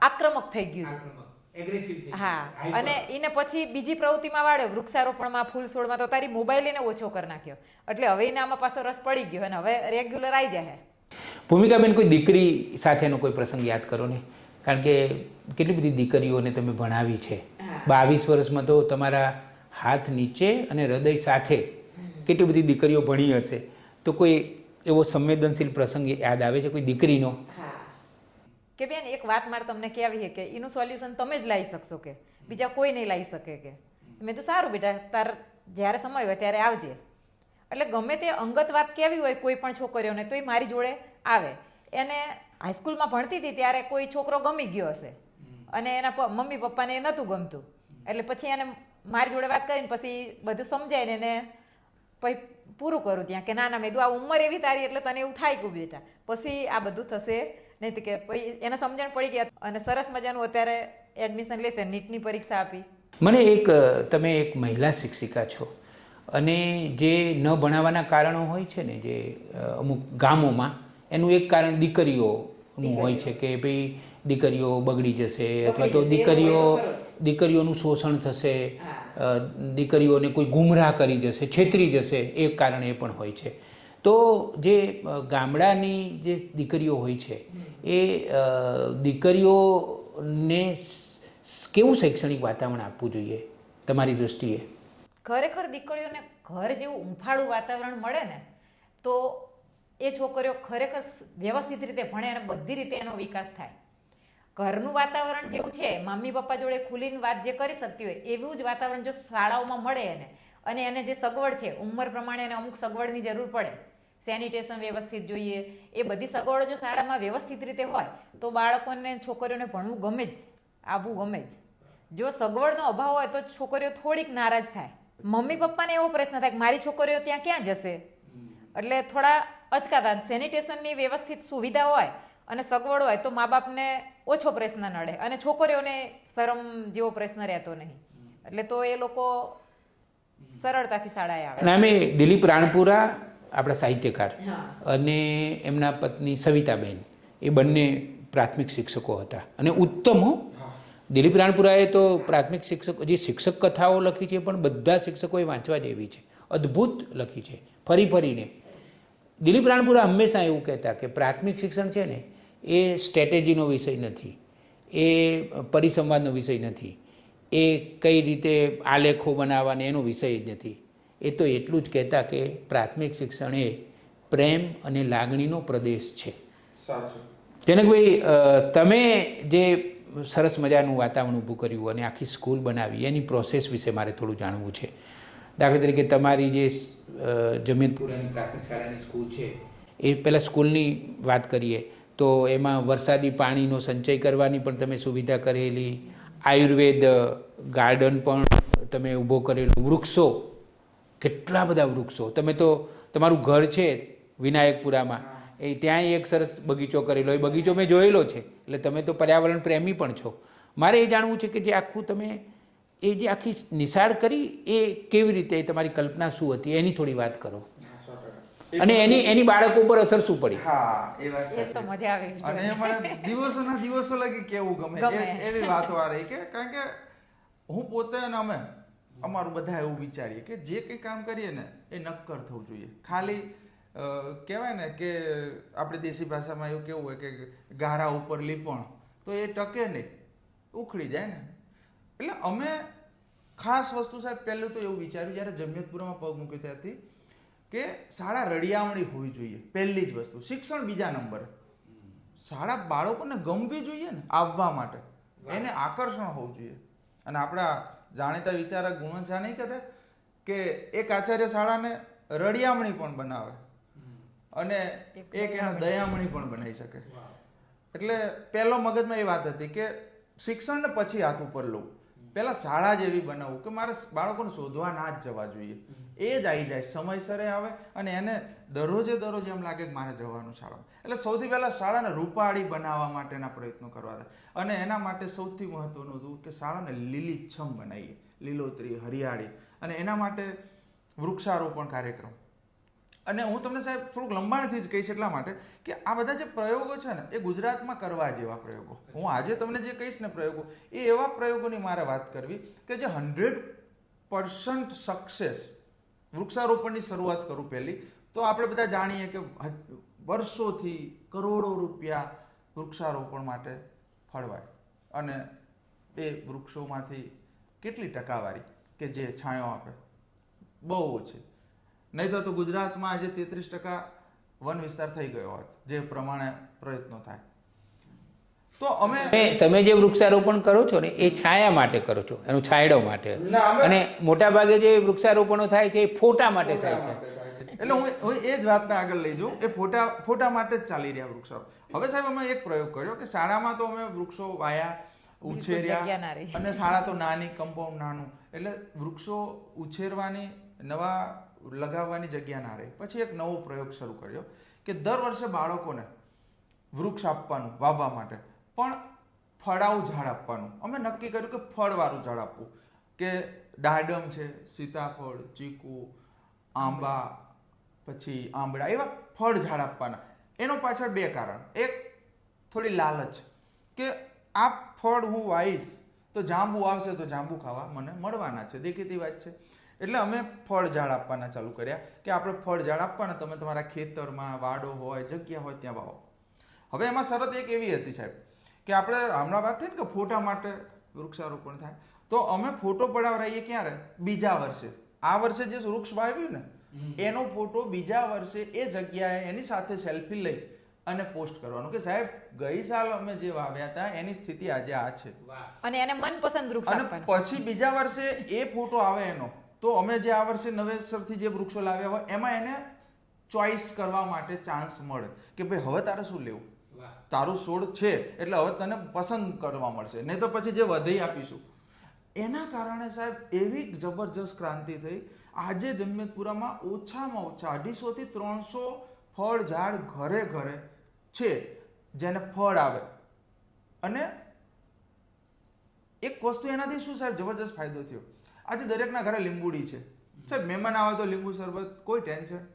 આક્રમક થઈ ગયું હતું. હા, અને એને પછી બીજી પ્રવૃત્તિમાં વાળ્યો, વૃક્ષારોપણમાં, ફૂલ છોડમાં, તો તારી મોબાઈલ એને ઓછો કરી નાખ્યો. એટલે હવે એને આમાં પાછો રસ પડી ગયો અને હવે રેગ્યુલર આવી જાય. ભૂમિકાબેન, કોઈ દીકરી સાથેનો કોઈ પ્રસંગ યાદ કરો ને, કારણ કે કેટલી બધી દીકરીઓને તમે ભણાવી છે. 22 વર્ષમાં તો તમારા હાથ નીચે અને હૃદય સાથે કેટલી બધી દીકરીઓ ભણી હશે, તો કોઈ એવો સંવેદનશીલ પ્રસંગ યાદ આવે છે કોઈ દીકરીનો? કે બેન એક વાત મારે તમને કહેવી છે કે એનું સોલ્યુશન તમે જ લાવી શકશો, કે બીજા કોઈ નહીં લાવી શકે. કે મેં તો સારું બેટા, તાર જ્યારે સમય હોય ત્યારે આવજે. એટલે ગમે તે અંગત વાત કેવી હોય કોઈ પણ છોકરીઓને, તો એ મારી જોડે આવે. એને હાઈસ્કૂલમાં ભણતી હતી ત્યારે કોઈ છોકરો ગમી ગયો હશે અને એના મમ્મી પપ્પાને એ નહોતું ગમતું, એટલે પછી એને મારી જોડે વાત કરીને પછી બધું સમજાય ને એને પછી પૂરું કરું ત્યાં કે ના ના મેં આ ઉંમર એવી તારી એટલે તને એવું થાય કે બેટા પછી આ બધું થશે નહીં. તો કે પછી એને સમજણ પડી ગયા અને સરસ મજાનું અત્યારે એડમિશન લેશે, નીટની પરીક્ષા આપી. મને તમે એક મહિલા શિક્ષિકા છો અને જે ન ભણાવવાના કારણો હોય છે ને, જે અમુક ગામોમાં, એનું એક કારણ દીકરીઓનું હોય છે કે ભાઈ દીકરીઓ બગડી જશે, અથવા તો દીકરીઓનું શોષણ થશે, દીકરીઓને કોઈ ગુમરાહ કરી જશે, છેતરી જશે, એ કારણ એ પણ હોય છે. તો જે ગામડાની જે દીકરીઓ હોય છે એ દીકરીઓને કેવું શૈક્ષણિક વાતાવરણ આપવું જોઈએ તમારી દૃષ્ટિએ? ખરેખર દીકરીઓને ઘર જેવું ઉંફાળું વાતાવરણ મળે ને તો એ છોકરીઓ ખરેખર વ્યવસ્થિત રીતે ભણે અને બધી રીતે એનો વિકાસ થાય. ઘરનું વાતાવરણ જેવું છે, મમ્મી પપ્પા જોડે ખુલીને વાત જે કરી શકતી હોય એવું જ વાતાવરણ જો શાળાઓમાં મળે એને, અને એને જે સગવડ છે ઉંમર પ્રમાણે એને અમુક સગવડની જરૂર પડે, સેનિટેશન વ્યવસ્થિત જોઈએ, એ બધી સગવડો જો શાળામાં વ્યવસ્થિત રીતે હોય તો બાળકોને, છોકરીઓને ભણવું ગમે જ. આવવું ગમે જ. જો સગવડનો અભાવ હોય તો છોકરીઓ થોડીક નારાજ થાય. મમ્મી પપ્પાને એવો પ્રશ્ન થાય કે મારી છોકરીઓ ત્યાં ક્યાં જશે, એટલે થોડા અચકાતા. સેનિટેશનની વ્યવસ્થિત સુવિધા હોય અને સગવડ હોય તો મા બાપને ઓછો પ્રશ્ન નડે અને છોકરીઓને શરમ જેવો પ્રશ્ન રહેતો નહીં, એટલે તો એ લોકો સરળતાથી શાળાએ આવે. નામે દિલીપ રાણપુરા, આપણા સાહિત્યકાર, અને એમના પત્ની સવિતાબેન, એ બંને પ્રાથમિક શિક્ષકો હતા અને ઉત્તમ હો. દિલીપ રાણપુરાએ તો પ્રાથમિક શિક્ષક, જે શિક્ષક કથાઓ લખી છે પણ બધા શિક્ષકોએ વાંચવા જેવી છે, અદ્ભુત લખી છે ફરી ફરીને. દિલીપ રાણપુરા હંમેશા એવું કહેતા કે પ્રાથમિક શિક્ષણ છે ને એ સ્ટ્રેટેજીનો વિષય નથી, એ પરિસંવાદનો વિષય નથી, એ કઈ રીતે આલેખો બનાવવાને એનો વિષય જ નથી. એ તો એટલું જ કહેતા કે પ્રાથમિક શિક્ષણ એ પ્રેમ અને લાગણીનો પ્રદેશ છે. જનકભાઈ, તમે જે સરસ મજાનું વાતાવરણ ઊભું કર્યું અને આખી સ્કૂલ બનાવી, એની પ્રોસેસ વિશે મારે થોડું જાણવું છે. દાખલા તરીકે તમારી જે જમિયતપુરાની પ્રાથમિક શાળાની સ્કૂલ છે, એ પહેલાં સ્કૂલની વાત કરીએ તો એમાં વરસાદી પાણીનો સંચય કરવાની પણ તમે સુવિધા કરેલી, આયુર્વેદ ગાર્ડન પણ તમે ઊભો કરેલું, વૃક્ષો, કેટલા બધા વૃક્ષો. તમે તો તમારું ઘર છે વિનાયકપુરામાં, એ ત્યાંય એક સરસ બગીચો કરેલો, એ બગીચો મેં જોયેલો છે, એટલે તમે તો પર્યાવરણ પ્રેમી પણ છો. મારે એ જાણવું છે કે જે આખું તમે એ જે આખી નિશાળ કરી એ કેવી રીતે, તમારી કલ્પના શું હતી, એની થોડી વાત કરો, અને એની બાળકો પર અસર શું પડી. હા, એ વાત એ તો મજા આવે. અને મને દિવસોના દિવસો લગી કેવું ગમે એવી વાતો આ રહી કે, કારણ કે હું પોતે અને અમે અમારું બધા એવું વિચારીએ કે જે કંઈ કામ કરીએ ને એ નક્કર થવું જોઈએ. ખાલી કહેવાય ને કે આપણે દેશી ભાષામાં એવું કેવું હોય કે ગારા ઉપર લીપણ, તો એ ટકે નહીં, ઉખડી જાય ને. એટલે અમે ખાસ વસ્તુ સાહેબ પહેલું તો એવું વિચાર્યું જ્યારે જમિયતપુરામાં પગ મૂક્યો ત્યારથી કે શાળા રળિયામણી હોવી જોઈએ. પહેલી જ વસ્તુ. શિક્ષણ બીજા નંબરે. શાળા બાળકોને ગમવી જોઈએ ને આવવા માટે, એને આકર્ષણ હોવું જોઈએ. અને આપણા જાણીતા વિચારક ગુણવંત શાહ નહીં કહેતા કે એક આચાર્ય શાળાને રળિયામણી પણ બનાવે અને એક એને દયામણી પણ બનાવી શકે. એટલે પહેલો મગજમાં એ વાત હતી કે શિક્ષણને પછી હાથ ઉપર લઉં, પહેલા શાળા જેવી બનાવવું કે મારે બાળકોને શોધવા ના જ જવા જોઈએ, એ જ આવી જાય, સમયસરે આવે અને એને દરરોજે એમ લાગે કે મારે જવાનું શાળામાં. એટલે સૌથી પહેલા શાળાને રૂપાળી બનાવવા માટેના પ્રયત્નો કરવા હતા. અને એના માટે સૌથી મહત્વનું હતું કે શાળાને લીલીછમ બનાવીએ, લીલોતરી, હરિયાળી, અને એના માટે વૃક્ષારોપણ કાર્યક્રમ. અને હું તમને સાહેબ થોડુંક લંબાણથી જ કહીશ એટલા માટે કે આ બધા જે પ્રયોગો છે ને એ ગુજરાતમાં કરવા જેવા પ્રયોગો. હું આજે તમને જે કહીશ ને પ્રયોગો, એ એવા પ્રયોગોની મારે વાત કરવી કે જે 100% સક્સેસ. વૃક્ષારોપણની શરૂઆત કરું પહેલી તો આપણે બધા જાણીએ કે વર્ષોથી કરોડો રૂપિયા વૃક્ષારોપણ માટે ફળવાય, અને એ વૃક્ષોમાંથી કેટલી ટકાવારી કે જે છાંયો આપે, બહુ ઓછી. નહીં તો ગુજરાતમાં આજે 33% વન વિસ્તાર થઈ ગયો હોત જે પ્રમાણે પ્રયત્નો થાય. તો તમે જે વૃક્ષારોપણ કરો છો ને એ છાયા માટે કરો છો, એનો છાંયડો માટે, અને મોટા ભાગે જે વૃક્ષારોપણો થાય છે એ ફોટા માટે થાય છે. એટલે હું એ જ વાતને આગળ લઈ જાઉં, એ ફોટા માટે જ ચાલી રહ્યા વૃક્ષારોપણ. હવે સાહેબ અમે એક પ્રયોગ કર્યો કે શાળામાં તો અમે વૃક્ષો વાયા, ઉછેર્યા, અને શાળા તો નાની, કમ્પાઉન્ડ નાનું, એટલે વૃક્ષો ઉછેરવાની, નવા લગાવવાની જગ્યા ના રહી. પછી એક નવો પ્રયોગ શરૂ કર્યો કે દર વર્ષે બાળકોને વૃક્ષ આપવાનું વાવવા માટે, પણ ફળાવું ઝાડ આપવાનું. અમે નક્કી કર્યું કે ફળવાળું ઝાડ આપવું, કે ડાડમ છે, સીતાફળ, ચીકુ, આંબા, પછી આંબળા, એવા ફળ ઝાડ આપવાના. એનો પાછળ બે કારણ. એક, થોડી લાલચ કે આ ફળ હું વાવીશ તો જાંબુ આવશે તો જાંબુ ખાવા મને મળવાના છે, દેખીતી વાત છે. એટલે અમે ફળ ઝાડ આપવાના ચાલુ કર્યા કે આપણે ફળ ઝાડ આપવાના, તમે તમારા ખેતરમાં, વાડો હોય, જગ્યા હોય ત્યાં વાવો. હવે એમાં શરત એક એવી હતી સાહેબ કે આપણે હમણાં વાત થઈ ને કે ફોટા માટે વૃક્ષારોપણ થાય, તો અમે ફોટો પડાવરાઈએ ક્યારે? બીજા વર્ષે. આ વર્ષે જે વૃક્ષ વાવ્યું ને એનો ફોટો બીજા વર્ષે એ જગ્યાએ એની સાથે સેલ્ફી લઈ અને પોસ્ટ કરવાનું કે સાહેબ ગઈ સાલ અમે જે વાવ્યા હતા એની સ્થિતિ આજે આ છે, અને એને મનપસંદ વૃક્ષ આપવાનું. પછી બીજા વર્ષે એ ફોટો આવે એનો, તો અમે જે આ વર્ષે નવેસરથી જે વૃક્ષો લાવ્યા હોય એમાં એને ચોઈસ કરવા માટે ચાન્સ મળે કે ભાઈ હવે તારે શું લેવું. તારું છોડ છે એટલે હવે તને પસંદ કરવા મળશે, નહીં તો પછી જે વધે આપીશું. એના કારણે સાહેબ એવી જબરજસ્ત ક્રાંતિ થઈ. આજે જમશેદપુરામાં ઓછામાં ઓછા 250 થી 300 ફળ ઝાડ ઘરે ઘરે છે જેને ફળ આવે. અને એક વસ્તુ એનાથી શું સાહેબ જબરજસ્ત ફાયદો થયો, આજે દરેકના ઘરે લીંબુડી છે સાહેબ. મહેમાન આવે તો લીંબુ શરબત, કોઈ ટેન્શન.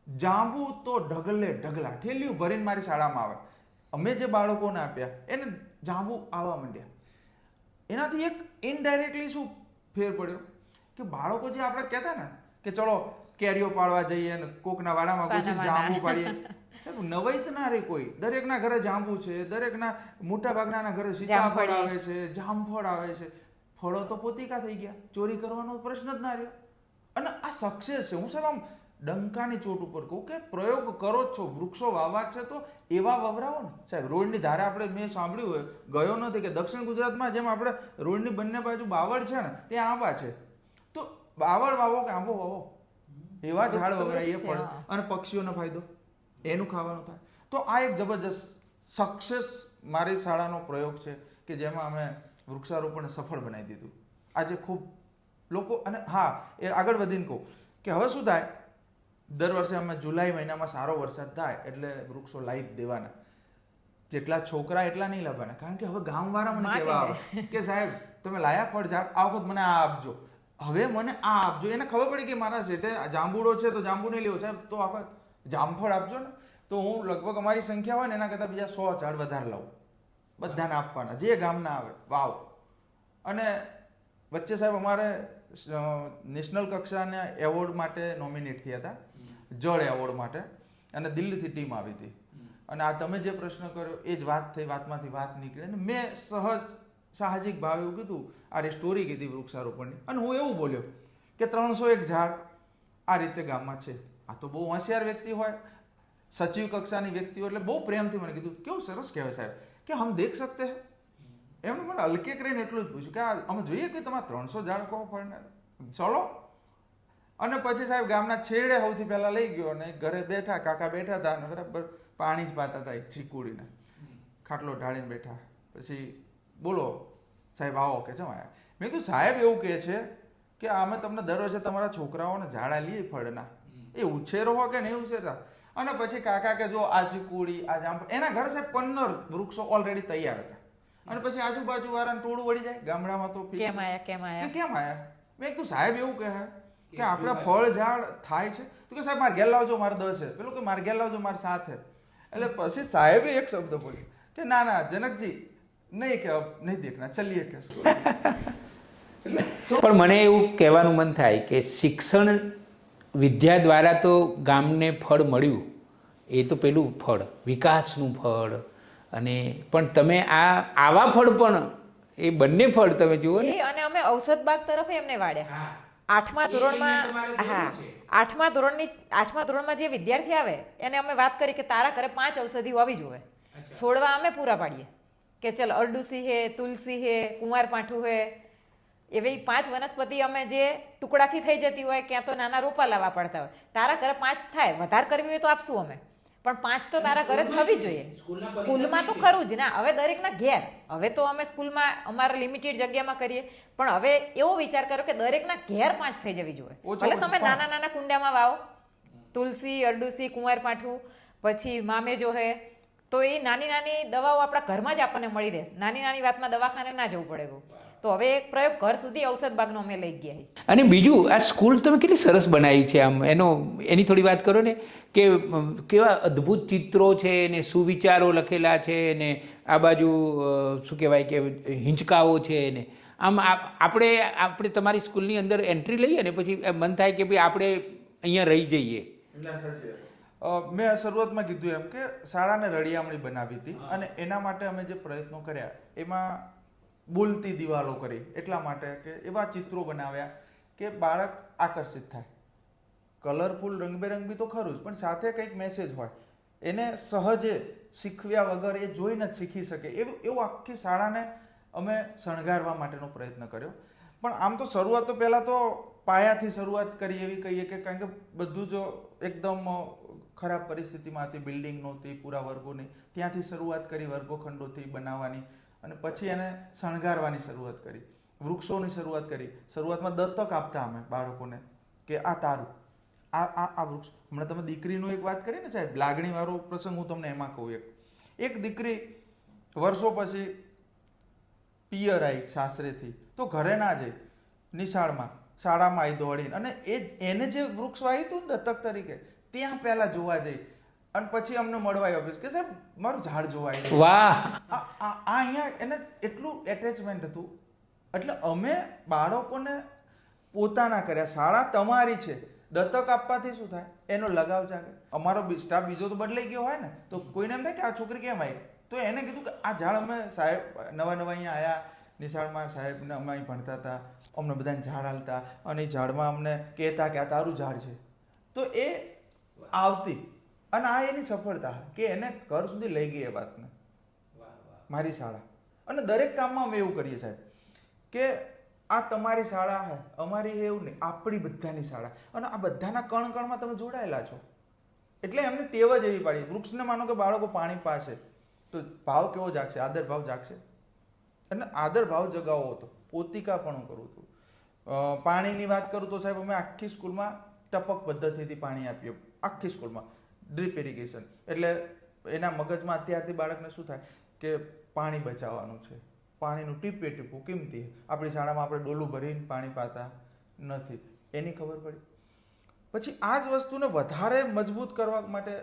જાંબુ તો ઢગલે ઢગલા ઠેલિયું ભરીને મારી શાળામાં આવે. અમે જે બાળકોને આપ્યા એને જાંબુ આવવા માંડ્યા. એનાથી એક ઇનડાયરેક્ટલી શું ફેર પડ્યો કે બાળકો જે આપણે કહેતા ને કે ચલો કેરીઓ પાડવા જઈએ ને કોકના વાડામાં ઘૂસી જાંબુ પાડીએ, સાહેબ નવાઈ જ ના રે કોઈ. દરેકના ઘરે જાંબુ છે, દરેકના મોટા ભાગના ઘરે સીતાફળ આવે છે, જામફળ આવે છે. ફળો તો પોતિકા થઈ ગયા, ચોરી કરવાનો પ્રશ્ન જ ના રહ્યો. અને આ સક્સેસ છે. હું સાહેબ આમ ડંકાની ચોટ ઉપર કહું કે પ્રયોગ કરો જ છો, વૃક્ષો વાવવા છે તો એવા વવરાવો ને સાહેબ. રોડની ધારે આપણે, મેં સાંભળ્યું હોય, ગયો નથી, કે દક્ષિણ ગુજરાતમાં જેમ આપણે રોડની બંને બાજુ બાવળ છે ને ત્યાં આંબા છે, તો બાવળ વાવો કે આંબો વાવો, એવા ઝાડ વવરાઈએ ફળ. અને પક્ષીઓનો ફાયદો, એનું ખાવાનું થાય. તો આ એક જબરજસ્ત સક્સેસ મારી શાળાનો પ્રયોગ છે કે જેમાં અમે વૃક્ષારોપણ સફળ બનાવી દીધું. આજે ખૂબ લોકો, અને હા એ આગળ વધીને કહું કે હવે શું થાય, દર વર્ષે અમે જુલાઈ મહિનામાં સારો વરસાદ થાય એટલે વૃક્ષો લાવી જ દેવાના. જેટલા છોકરા એટલા નહીં લાવવાના, કારણ કે હવે ગામવાળા મને કહેવા આવે કે સાહેબ તમે લાયા ફળ ઝાડ, આ વખત મને આ આપજો, હવે મને આ આપજો. એને ખબર પડી કે મારા શેઠે જાંબુડો છે તો જાંબુ નહીં લેવો સાહેબ, તો આપણે જામફળ આપજો ને. તો હું લગભગ અમારી સંખ્યા હોય ને એના કરતાં બીજા 100 ઝાડ વધારે લાવું, બધાને આપવાના, જે ગામના આવે વાવ. અને વચ્ચે સાહેબ અમારે નેશનલ કક્ષાના એવોર્ડ માટે નોમિનેટ થયા હતા, જળ એવોર્ડ માટે, અને દિલ્હીથી ટીમ આવી હતી. અને આ તમે જે પ્રશ્ન કર્યો એ જ વાત થઈ, વાતમાંથી વાત નીકળી. અને મેં સાહજિક ભાવે એવું કીધું, આ સ્ટોરી કીધી વૃક્ષારોપણની. અને હું એવું બોલ્યો કે 301 ઝાડ આ રીતે ગામમાં છે. આ તો બહુ હોશિયાર વ્યક્તિ હોય, સચિવ કક્ષાની વ્યક્તિઓ, એટલે બહુ પ્રેમથી મને કીધું કેવું સરસ કહેવાય સાહેબ કે હમ દેખ સકતે હૈ. એમણે મને હલકે કરીને એટલું જ પૂછ્યું કે અમે જોઈએ કે તમારે 300 ઝાડ કહો ફળના, ચલો. અને પછી સાહેબ ગામના છેડે સૌથી પહેલા લઈ ગયો અને ઘરે બેઠા, કાકા બેઠા હતા અને બરાબર પાણી જ પાતા હતા, એક ચીકુડીને ખાટલો ઢાળીને બેઠા. પછી બોલો સાહેબ આવો કે ચમ આયા. મેં કીધું સાહેબ એવું કહે છે કે અમે તમને દર વર્ષે તમારા છોકરાઓને ઝાડા લઈએ ફળના, એ ઉછેરો હો કે નહીં ઉછેરતા. અને પછી કાકા કે જો આ ચીકુડી, આ જામફળ, એના ઘરે સાહેબ 15 વૃક્ષો ઓલરેડી તૈયાર હતા. અને પછી આજુબાજુ વાળાને ટોળું વળી જાય ગામડામાં, તો કેમ આયા. મેં કીધું સાહેબ એવું કહે કે આપણા ફળ ઝાડ થાય છે, તો કે સાહેબ મારે ઘેર લાવજો, મારે 10 છે, પેલું કે મારે ઘેર લાવજો, મારે 7 છે. એટલે પછી સાહેબે એક શબ્દ બોલ્યો કે ના ના જનકજી નહીં, કે નહીં દેખના, ચલીએ કે. પણ મને એવું કહેવાનું મન થાય કે શિક્ષણ વિદ્યા દ્વારા તો ગામને ફળ મળ્યું, એ તો પેલું ફળ વિકાસનું ફળ. અને પણ તમે આવા ફળ પણ, એ બંને ફળ તમે જુઓ ને. અને અમે ઔષધ બાગ તરફ એમને વાળ્યા. 8મા ધોરણમાં, હા 8મા ધોરણમાં જે વિદ્યાર્થી આવે એને અમે વાત કરી કે તારા ઘરે 5 ઔષધિ હોવી જોઈએ. છોડવા અમે પૂરા પાડીએ કે ચલ અરડુસી હે, તુલસી હે, કુંવારપાઠું હે, એવી 5 વનસ્પતિ અમે જે ટુકડાથી થઈ જતી હોય, ક્યાં તો નાના રોપા લાવવા પડતા હોય. તારા ઘરે 5 થાય, વધારે કરવી હોય તો આપશું અમે, પણ 5 તો તારા ઘરે થવી જોઈએ. સ્કૂલમાં તો ખરું જ ના. હવે દરેકના ઘેર, હવે તો અમે સ્કૂલમાં અમારા લિમિટેડ જગ્યામાં કરીએ, પણ હવે એવો વિચાર કરો કે દરેકના ઘેર 5 થઈ જવી જોઈએ. ભલે તમે નાના નાના કુંડામાં વાવો, તુલસી, અરડુસી, કુંવારપાઠું, પછી મામેજો હે, તો એ નાની નાની દવાઓ આપણા ઘરમાં જ આપણને મળી રહે. નાની નાની વાતમાં દવાખાને ના જવું પડે. તો હવે એક પ્રયોગ ઘર સુધી ઔષધ બાગનો અમે લઈ ગયા. અને બીજું આ સ્કૂલ તમે કેટલી સરસ બનાવી છે, આમ એની થોડી વાત કરો ને, કે કેવા અદ્ભુત ચિત્રો છે ને સુવિચારો લખેલા છે ને આ બાજુ શું કહેવાય કે હિંચકાઓ છે ને આમ. આપણે તમારી સ્કૂલની અંદર એન્ટ્રી લઈએ ને પછી મન થાય કે ભાઈ આપણે અહીંયા રહી જઈએ. મેં શરૂઆતમાં કીધું એમ કે શાળાને રળિયામણી બનાવી હતી, અને એના માટે અમે જે પ્રયત્નો કર્યા એમાં બોલતી દિવાલો કરી, એટલા માટે કે એવા ચિત્રો બનાવ્યા કે બાળક આકર્ષિત થાય. કલરફુલ રંગબેરંગી તો ખરું જ, પણ સાથે કંઈક મેસેજ હોય, એને સહજે શીખવ્યા વગર એ જોઈને જ શીખી શકે એવું આખી શાળાને અમે શણગારવા માટેનો પ્રયત્ન કર્યો. પણ આમ તો શરૂઆત તો પહેલા તો પાયાથી શરૂઆત કરી એવી કહીએ કે કારણ કે બધું જો એકદમ ખરાબ પરિસ્થિતિમાં હતી, બિલ્ડિંગ નહોતી, પૂરા વર્ગોની, ત્યાંથી શરૂઆત કરી વર્ગોખંડોથી બનાવવાની અને પછી એને શણગારવાની શરૂઆત કરી, વૃક્ષોની શરૂઆત કરી. શરૂઆતમાં દત્તક આપતા અમે બાળકોને કે આ તારું, આ વૃક્ષ. હમણાં તમે દીકરીનું એક વાત કરી ને સાહેબ, લાગણીવાળો પ્રસંગ હું તમને એમાં કહું. એક દીકરી વર્ષો પછી પિયર આવી સાસરેથી, તો ઘરે ના જઈ, નિશાળમાં શાળામાં આવી દોડીને, અને એને જે વૃક્ષ વાવ્યું હતું ને દત્તક તરીકે, ત્યાં પહેલા જોવા જઈ અને પછી અમને મળવા આવ્યો કે સાહેબ મારું ઝાડ જોવા આવ્યું. વાહ, આ અહીંયા એને એટલું એટેચમેન્ટ હતું. એટલે અમે બાળકોને પોતાના કર્યા. શાળા તમારી છે, દત્તક આપવાથી શું થાય, એનો લગાવ જાગે. અમારો સ્ટાફ બીજો તો બદલાઈ ગયો હોય ને, તો કોઈને એમ થાય કે આ છોકરી કેમ આવી, તો એને કીધું કે આ ઝાડ અમે સાહેબ નવા અહીંયા આવ્યા નિશાળમાં, સાહેબને અમે અહીં ભણતા હતા, અમને બધાને ઝાડ હાલતા અને એ ઝાડમાં અમને કહેતા કે આ તારું ઝાડ છે. તો એ આવતી અને આ એની સફળતા કે એને ઘર સુધી લઈ ગઈ એ વાતને, મારી શાળા. અને દરેક કામમાં અમે એવું કરીએ સાહેબ કે આ તમારી શાળા હે, અમારી એવું નહીં, આપણી બધાની શાળા, અને આ બધાના કણ કણમાં તમે જોડાયેલા છો. એટલે એમને ટેવ જ એવી પાડી. વૃક્ષને માનો કે બાળકો પાણી પાશે તો ભાવ કેવો જાગશે, આદર ભાવ જાગશે. અને આદર ભાવ જગાવવો હતો, પોતિકાપણું કરવું હતું. પાણીની વાત કરું તો સાહેબ અમે આખી સ્કૂલમાં ટપક પદ્ધતિથી પાણી આપીએ, આખી સ્કૂલમાં ડ્રીપ ઇરિગેશન. એટલે એના મગજમાં અત્યારથી બાળકને શું થાય કે પાણી બચાવવાનું છે, પાણીનું ટીપે ટીપું કિંમતી. આપણી શાળામાં આપણે ડોલું ભરીને પાણી પાતા નથી, એની ખબર પડી. પછી આ જ વસ્તુને વધારે મજબૂત કરવા માટે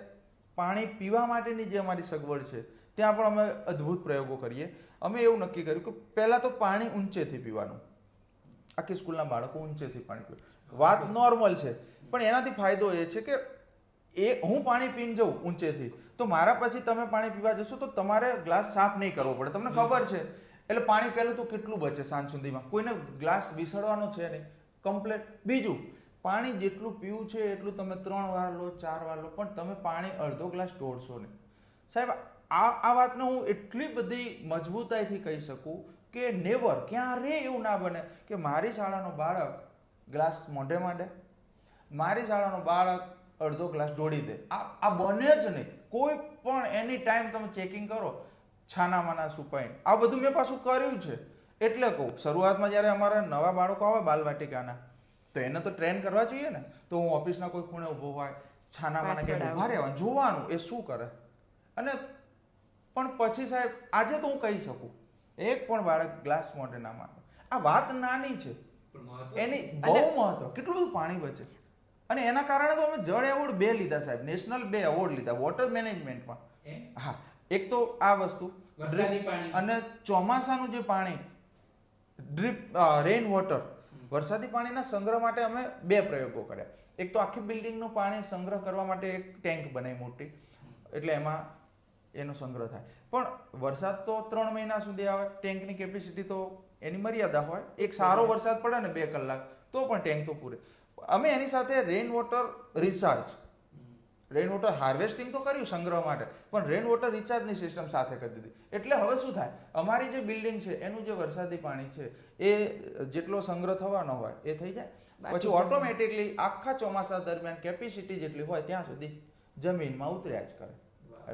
પાણી પીવા માટેની જે અમારી સગવડ છે ત્યાં પણ અમે અદ્ભુત પ્રયોગો કરીએ. અમે એવું નક્કી કર્યું કે પહેલાં તો પાણી ઊંચેથી પીવાનું. આખી સ્કૂલના બાળકો ઊંચેથી પાણી પીવે. વાત નોર્મલ છે, પણ એનાથી ફાયદો એ છે કે હું પાણી પીને જઉં ઊંચેથી, તો મારા પછી તમે પાણી પીવા જશો તો તમારે ગ્લાસ સાફ નહીં કરવો પડે, તમને ખબર છે. એટલે પાણી પહેલું તો કેટલું બચે સાંજ સુધીમાં, કોઈને ગ્લાસ વિસળવાનો છે નહીં, કમ્પ્લેટ. બીજું, પાણી જેટલું પીવું છે એટલું તમે 3 વાર લો, 4 વાર લો, પણ તમે પાણી અડધો ગ્લાસ ઢોળશો નહીં. સાહેબ આ વાતને હું એટલી બધી મજબૂતાઈથી કહી શકું કે નેવર, ક્યારે એવું ના બને કે મારી શાળાનો બાળક ગ્લાસ મોઢે માંડે, મારી શાળાનો બાળક અડધો ગ્લાસ ઢોળી દે. આ બને જ નહીં. કોઈ પણ એની ટાઈમ તમે ચેકિંગ કરો, છાનામાના સુપાઈને, આ બધું મેં પાછું કર્યું છે. એટલે કહું, શરૂઆતમાં જ્યારે અમારા નવા બાળકો આવે બાલવાટિકાના, તો એને તો ટ્રેન કરવા જોઈએ ને. તો હું ઓફિસના કોઈ ખૂણે ઊભો હોય, છાનામાના ક્યાંક ઊભા રહેવાનું, જોવાનું એ શું કરે. અને પણ પછી સાહેબ આજે તો હું કહી શકું, એક પણ બાળક ગ્લાસ મોઢે ના માંગે. આ વાત નાની છે, એની બહુ મહત્વ, કેટલું બધું પાણી બચે. અને એના કારણે તો અમે જળ એવોર્ડ 2 લીધા સાહેબ, નેશનલ 2 એવોર્ડ લીધા વોટર મેનેજમેન્ટમાં. હા, એક તો આ વસ્તુ, અને ચોમાસાનું જે પાણી ડ્રીપ રેઇન વોટર, વરસાદી પાણીના સંગ્રહ માટે અમે 2 પ્રયોગો કર્યા. એક તો આખી બિલ્ડિંગનું પાણી સંગ્રહ કરવા માટે એક ટેન્ક બનાવી મોટી, એટલે એમાં એનો સંગ્રહ થાય. પણ વરસાદ તો 3 મહિના સુધી આવે, ટેન્કની કેપેસિટી તો એની મર્યાદા હોય. એક સારો વરસાદ પડે ને 2 કલાક તો પણ ટેન્ક તો પૂરે. અમે એની સાથે rain water recharge, rain water harvesting તો કર્યું સંગ્રહ માટે, પણ રેઇન વોટર રિચાર્જની સિસ્ટમ સાથે કરી દીધી. એટલે હવે શું થાય, અમારી જે બિલ્ડિંગ છે એનું જે વરસાદી પાણી છે એ જેટલો સંગ્રહ થવાનો હોય એ થઈ જાય. પછી ઓટોમેટિકલી આખા ચોમાસા દરમિયાન કેપેસિટી જેટલી હોય ત્યાં સુધી જમીનમાં ઉતર્યા જ કરે,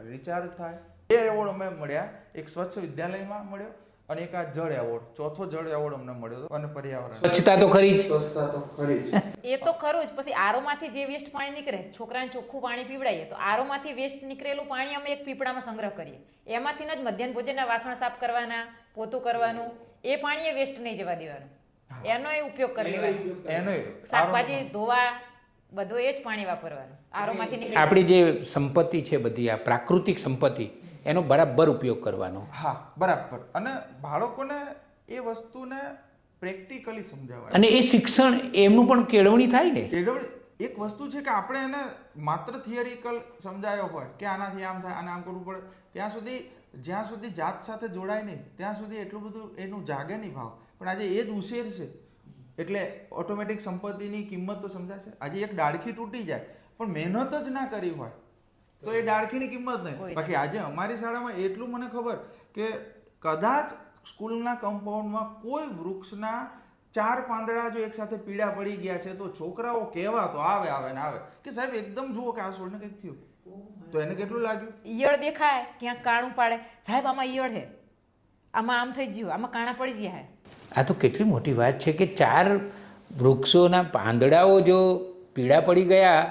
રિચાર્જ થાય. 2 એવોર્ડ અમે મળ્યા, એક સ્વચ્છ વિદ્યાલયમાં મળ્યો અને એક આ જળ એવોર્ડ, ચોથો જળ એવોર્ડ અમને મળ્યો. અને પર્યાવરણ સ્વચ્છતા તો ખરી જ, સ્વચ્છતા તો ખરી જ. એ તો ખરું જ. પછી આરોમાંથી જે વેસ્ટ પાણી નીકળે, છોકરાને ચોખ્ખું પાણી પીવડાવીએ, તો આરોમાંથી વેસ્ટ નીકળેલું પાણી અમે એક પીપળામાં સંગ્રહ કરીએ. એમાંથી જ મધ્યાહન ભોજનના વાસણ સાફ કરવાના, પોતું કરવાનું, એ પાણી એ વેસ્ટ નહીં જવા દેવાનું, એનો એ ઉપયોગ કરી લેવાનો. એનો શાકભાજી ધોવા બધું એ જ પાણી વાપરવાનું, આરોમાંથી. આપણી જે સંપત્તિ છે બધી, આ પ્રાકૃતિક સંપત્તિ, એનો બરાબર ઉપયોગ કરવાનો. હા, બરાબર. અને બાળકોને એ વસ્તુને પ્રેક્ટિકલી સમજાવવા, અને એ શિક્ષણ એમનું પણ કેળવણી થાય ને. એક વસ્તુ છે કે આપણે એને માત્ર થિયરિકલ સમજાયો હોય કે આનાથી આમ થાય, આને આમ કરવું પડે, ત્યાં સુધી જ્યાં સુધી જાત સાથે જોડાય નહીં ત્યાં સુધી એટલું બધું એનું જાગે નહીં ભાવ. પણ આજે એ જ ઉછેર છે એટલે ઓટોમેટિક સંપત્તિની કિંમત તો સમજાશે. આજે એક ડાળખી તૂટી જાય પણ મહેનત જ ના કરી હોય તો એ ડાળખીની કિંમત નહીં. બાકી આજે અમારી શાળામાં એટલું મને ખબર કે કદાચ સ્કૂલના કમ્પાઉન્ડમાં કોઈ વૃક્ષના 4 પાંદડા જો એક સાથે પીળા પડી ગયા છે તો છોકરાઓ કેવા તો આવે ને આવે કે સાહેબ એકદમ જુઓ કે આ છોડને કંઈક થયું તો એને કેટલું લાગ્યું? ઈયળ દેખાય ક્યાંક કાણું પાડે, સાહેબ આમાં ઈયળ હે, આમાં આમ થઈ ગયું, આમાં કાણા પડી ગયા હે. આ તો કેટલી મોટી વાત છે કે 4 વૃક્ષોના પાંદડાઓ જો પીળા પડી ગયા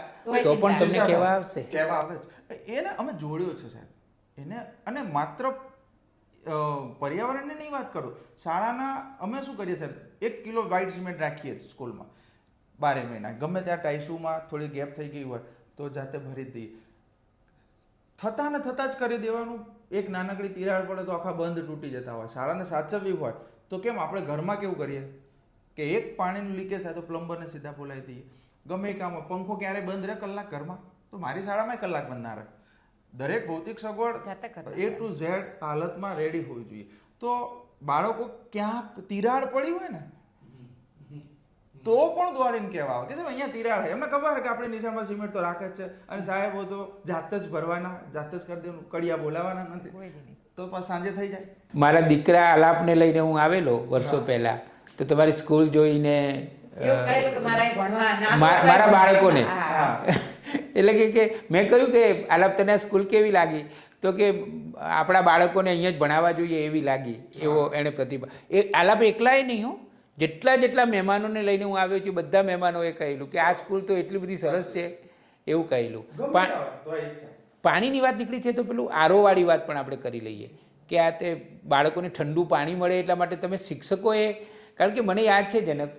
તો પણ તમને કેવા આવશે? કેવા આવે છે એને અમે જોડ્યો છે સાહેબ એને. અને માત્ર પર્યાવરણની નહીં વાત કરું, શાળાના અમે શું કરીએ સાહેબ, 1 કિલો વ્હાઇટ સિમેન્ટ રાખીએ સ્કૂલમાં 12 મહિના, ગમે ત્યાં ટાઈસુમાં થોડી ગેપ થઈ ગઈ હોય તો જાતે ભરી દઈએ. થતાં જ કરી દેવાનું. એક નાનકડી તિરાડ પડે તો આખા બંધ તૂટી જતા હોય. શાળાને સાચવવી હોય તો કેમ આપણે ઘરમાં કેવું કરીએ કે એક પાણીનું લીકેજ થાય તો પ્લમ્બરને સીધા બોલાવી દઈએ. ગમે એ કામ, પંખો ક્યારે બંધ રહે કલાક ઘરમાં, તો મારી શાળામાં કલાક બંધ ના રહે. દરેક ભૌતિક સગવડ A to Z હાલતમાં રેડી હોવી જોઈએ. તો બાળકો ક્યાંક તિરાડ પડી હોય ને તો પણ દોડીને કહેવા આવે કે સાહેબ અહીંયા તિરાડ છે. એમને ખબર કે આપણે નિશાળમાં સિમેન્ટ તો રાખે જ છે અને સાહેબો તો જાત જ ભરવાના, જાત જ કરી દેવાનું, કડિયા બોલાવાના નથી, તો પાછું સાંજે થઈ જાય. મારા દીકરા આલાપને લઈને હું આવેલો વર્ષો પહેલા, તો તમારી સ્કૂલ જોઈને મારા બાળકોને એટલે કે મેં કહ્યું કે આલાપ તને આ સ્કૂલ કેવી લાગી? તો કે આપણા બાળકોને અહીંયા જ ભણાવવા જોઈએ એવી લાગી, એવો એણે પ્રતિભા. એ આલાપ એકલાય નહીં હો, જેટલા મહેમાનોને લઈને હું આવ્યો છું બધા મહેમાનોએ કહેલું કે આ સ્કૂલ તો એટલી બધી સરસ છે એવું કહેલું. પાણીની વાત નીકળી છે તો પેલું આરોવાળી વાત પણ આપણે કરી લઈએ કે આ તે બાળકોને ઠંડુ પાણી મળે એટલા માટે તમે શિક્ષકોએ, કારણ કે મને યાદ છે જનક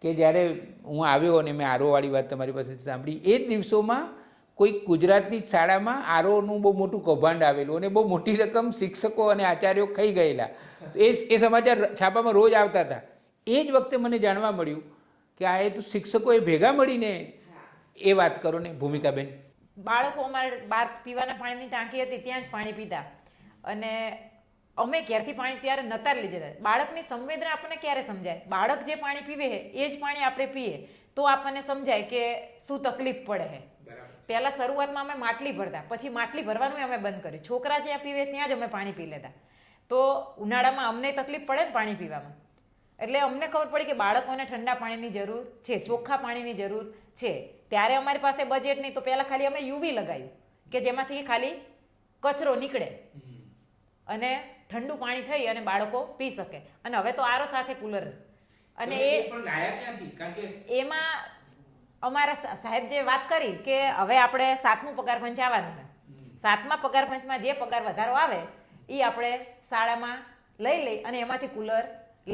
કે જ્યારે હું આવ્યો અને મેં આરોવાળી વાત તમારી પાસેથી સાંભળી, એ જ દિવસોમાં કોઈ ગુજરાતની શાળામાં આરોનું બહુ મોટું કૌભાંડ આવેલું અને બહુ મોટી રકમ શિક્ષકો અને આચાર્યો ખાઈ ગયેલા. એ સમાચાર છાપામાં રોજ આવતા હતા. એ જ વખતે મને જાણવા મળ્યું કે આ એ તો શિક્ષકોએ ભેગા મળીને એ વાત કરો ને ભૂમિકાબેન. બાળકો અમારે બહાર પીવાના પાણીની ટાંકી હતી ત્યાં જ પાણી પીતા, અને અમે ક્યારથી પાણી ત્યારે નતા લઈ જતા. બાળકની સંવેદના આપણને ક્યારે સમજાય? બાળક જે પાણી પીવે છે એ જ પાણી આપણે પીએ તો આપણને સમજાય કે શું તકલીફ પડે છે. પહેલા શરૂઆતમાં અમે માટલી ભરતા, પછી માટલી ભરવાનું અમે બંધ કર્યું. છોકરા જ્યાં પીવે ત્યાં જ અમે પાણી પી લેતા. તો ઉનાળામાં અમને તકલીફ પડે ને પાણી પીવામાં, એટલે અમને ખબર પડી કે બાળકોને ઠંડા પાણીની જરૂર છે, ચોખ્ખા પાણીની જરૂર છે. ત્યારે અમારી પાસે બજેટ નહીં, તો પહેલાં ખાલી અમે યુવી લગાવ્યું કે જેમાંથી ખાલી કચરો નીકળે અને ઠંડુ પાણી થઈ અને બાળકો પી શકે. અને હવે તો આરો સાથે કુલર. અને એમાં અમારા સાહેબ જે વાત કરી કે હવે આપણે 7મું પગાર પંચ આવવાનું છે, 7મા પગાર પંચમાં જે પગાર વધારો આવે એ આપણે શાળામાં લઈ અને એમાંથી કુલર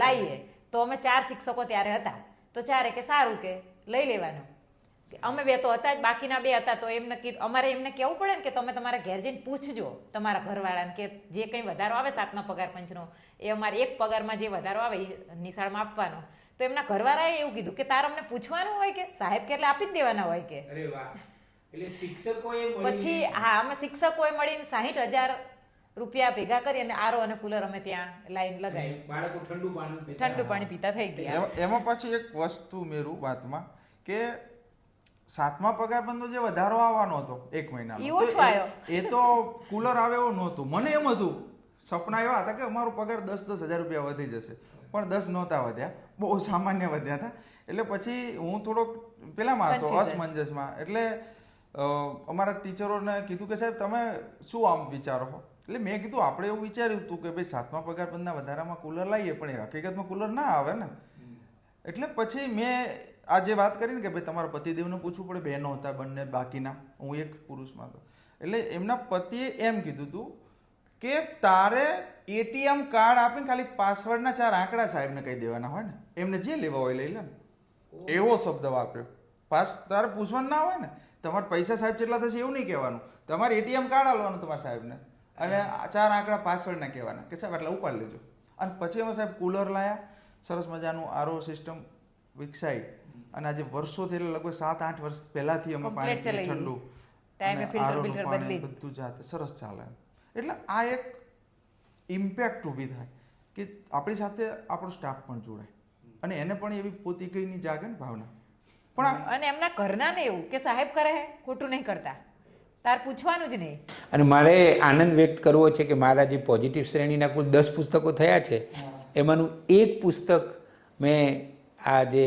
લાવીએ. તો અમે 4 શિક્ષકો ત્યારે હતા, તો 4 કે સારું કે લઈ લેવાનું. અમે 2 તો હતા જ, બાકીના 2 હતા. તો એમને કીધું, અમારે એમને કહેવું પડે ને કે તમે તમારા ઘેર જઈને પૂછજો તમારા ઘરવાળાને કે જે કંઈ વધારો આવે 7મા પગાર પંચનો એ અમારે 1 પગારમાં જે વધારો આવે એ નિશાળમાં આપવાનો. તો એમના ઘરવાળાએ એવું કીધું કે તારે અમને પૂછવાનું હોય કે સાહેબ કે એટલે આપી જ દેવાના હોય કે. અરે વાહ! એટલે શિક્ષકોએ પછી હા, અમે શિક્ષકોએ મળીને 60,000 રૂપિયા ભેગા કરી અને આરો અને કુલર અમે ત્યાં લાઈન લગાવી. બાળકો ઠંડુ પાણી પીતા થઈ ગયા. એમાં પાછી એક વસ્તુ મેરું વાતમાં કે 7મા પગાર બંધનો જે વધારો આવવાનો હતો 1 મહિનાનો, એ તો કુલર આવે એવું નહોતું. મને એમ હતું, સપના એવા હતા કે અમારો પગાર 10,000 રૂપિયા વધી જશે, પણ 10 નહોતા વધ્યા, બહુ સામાન્ય વધ્યા હતા. એટલે પછી હું થોડોક પેલામાં હતો, અસમંજસમાં. એટલે અમારા ટીચરોને કીધું કે સાહેબ તમે શું આમ વિચારો છો? એટલે મેં કીધું આપણે એવું વિચાર્યું હતું કે ભાઈ 7મા પગાર બંધના વધારામાં કુલર લાવીએ, પણ એ હકીકતમાં કુલર ના આવે ને. એટલે પછી મેં આ જે વાત કરી ને કે ભાઈ તમારા પતિદેવને પૂછવું પડે, બહેનો હતા બંને બાકીના, હું એક પુરુષમાં હતો. એટલે એમના પતિએ એમ કીધું હતું કે તારે ATM કાર્ડ આપીને ખાલી પાસવર્ડના 4 આંકડા સાહેબને કહી દેવાના હોય ને, એમને જે લેવા હોય લઈ લે ને. એવો શબ્દ વાપર્યો. તારે પૂછવાનું ના હોય ને, તમારે પૈસા સાહેબ કેટલા થશે એવું નહીં કહેવાનું, તમારે ATM કાર્ડ આપવાનું તમારા સાહેબને અને 4 આંકડા પાસવર્ડના કહેવાના કે સાહેબ એટલે ઉપાડી લેજો. અને પછી અમે સાહેબ કુલર લાયા, સરસ મજાનું આરો સિસ્ટમ વિકસાઈ, અને આજે વર્ષોથી એટલે લગભગ 7-8 વર્ષ પહેલાથી અમે પાણી ઠંડુ બધું જાતે સરસ ચાલે. એટલે આ એક ઇમ્પેક્ટ ઊભી થાય કે આપણી સાથે આપણો સ્ટાફ પણ જોડાય અને એને પણ એવી પોતીકીની જાગે ને ભાવના. પણ અને એમના ઘરના ને એવું કે સાહેબ કરે હે, ખોટું નહીં કરતા, તાર પૂછવાનું જ નહીં. અને મારે આનંદ વ્યક્ત કરવો છે કે મારા જે પોઝિટિવ શ્રેણીના કુલ 10 પુસ્તકો થયા છે, એમાંનું એક પુસ્તક મેં આ જે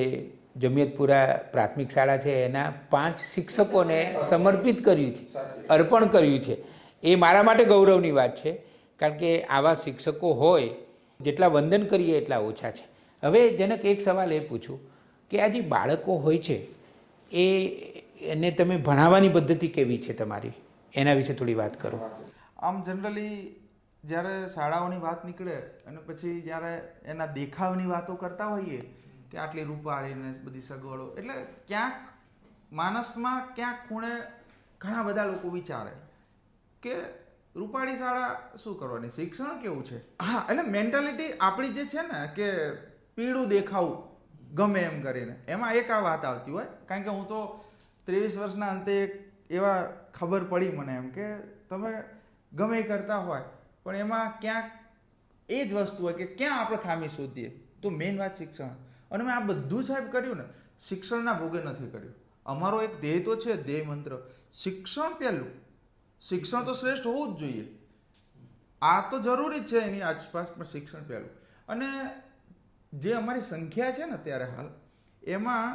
જમિયતપુરા પ્રાથમિક શાળા છે એના 5 શિક્ષકોને સમર્પિત કર્યું છે, અર્પણ કર્યું છે. એ મારા માટે ગૌરવની વાત છે, કારણ કે આવા શિક્ષકો હોય જેટલા વંદન કરીએ એટલા ઓછા છે. હવે જનક એક સવાલ એ પૂછું કે આ જે બાળકો હોય છે એને તમે ભણાવવાની પદ્ધતિ કેવી છે તમારી, એના વિશે થોડી વાત કરો. આમ જનરલી જ્યારે શાળાઓની વાત નીકળે અને પછી જ્યારે એના દેખાવની વાતો કરતા હોઈએ કે આટલી રૂપાળીને બધી સગવડો, એટલે ક્યાંક માણસમાં ક્યાંક ખૂણે ઘણા બધા લોકો વિચારે કે રૂપાળી શાળા શું કરવાની, શિક્ષણ કેવું છે. હા, એટલે મેન્ટાલિટી આપણી જે છે ને કે પીળું દેખાવું ગમે એમ કરીને, એમાં એક આ વાત આવતી હોય. કારણ કે હું તો 23 વર્ષના અંતે એક એવા ખબર પડી મને એમ કે તમે ગમે એ કરતા હોય પણ એમાં ક્યાંક એ જ વસ્તુ હોય કે ક્યાં આપણે ખામી શોધીએ. તો મેઇન વાત શિક્ષણ. અને મેં આ બધું સાહેબ કર્યું ને શિક્ષણના ભોગે નથી કર્યું. અમારો એક ધ્યેય તો છે, ધ્યેય મંત્ર શિક્ષણ પહેલું. શિક્ષણ તો શ્રેષ્ઠ હોવું જ જોઈએ, આ તો જરૂરી જ છે એની આસપાસ, પણ શિક્ષણ પહેલું. અને જે અમારી સંખ્યા છે ને અત્યારે હાલ એમાં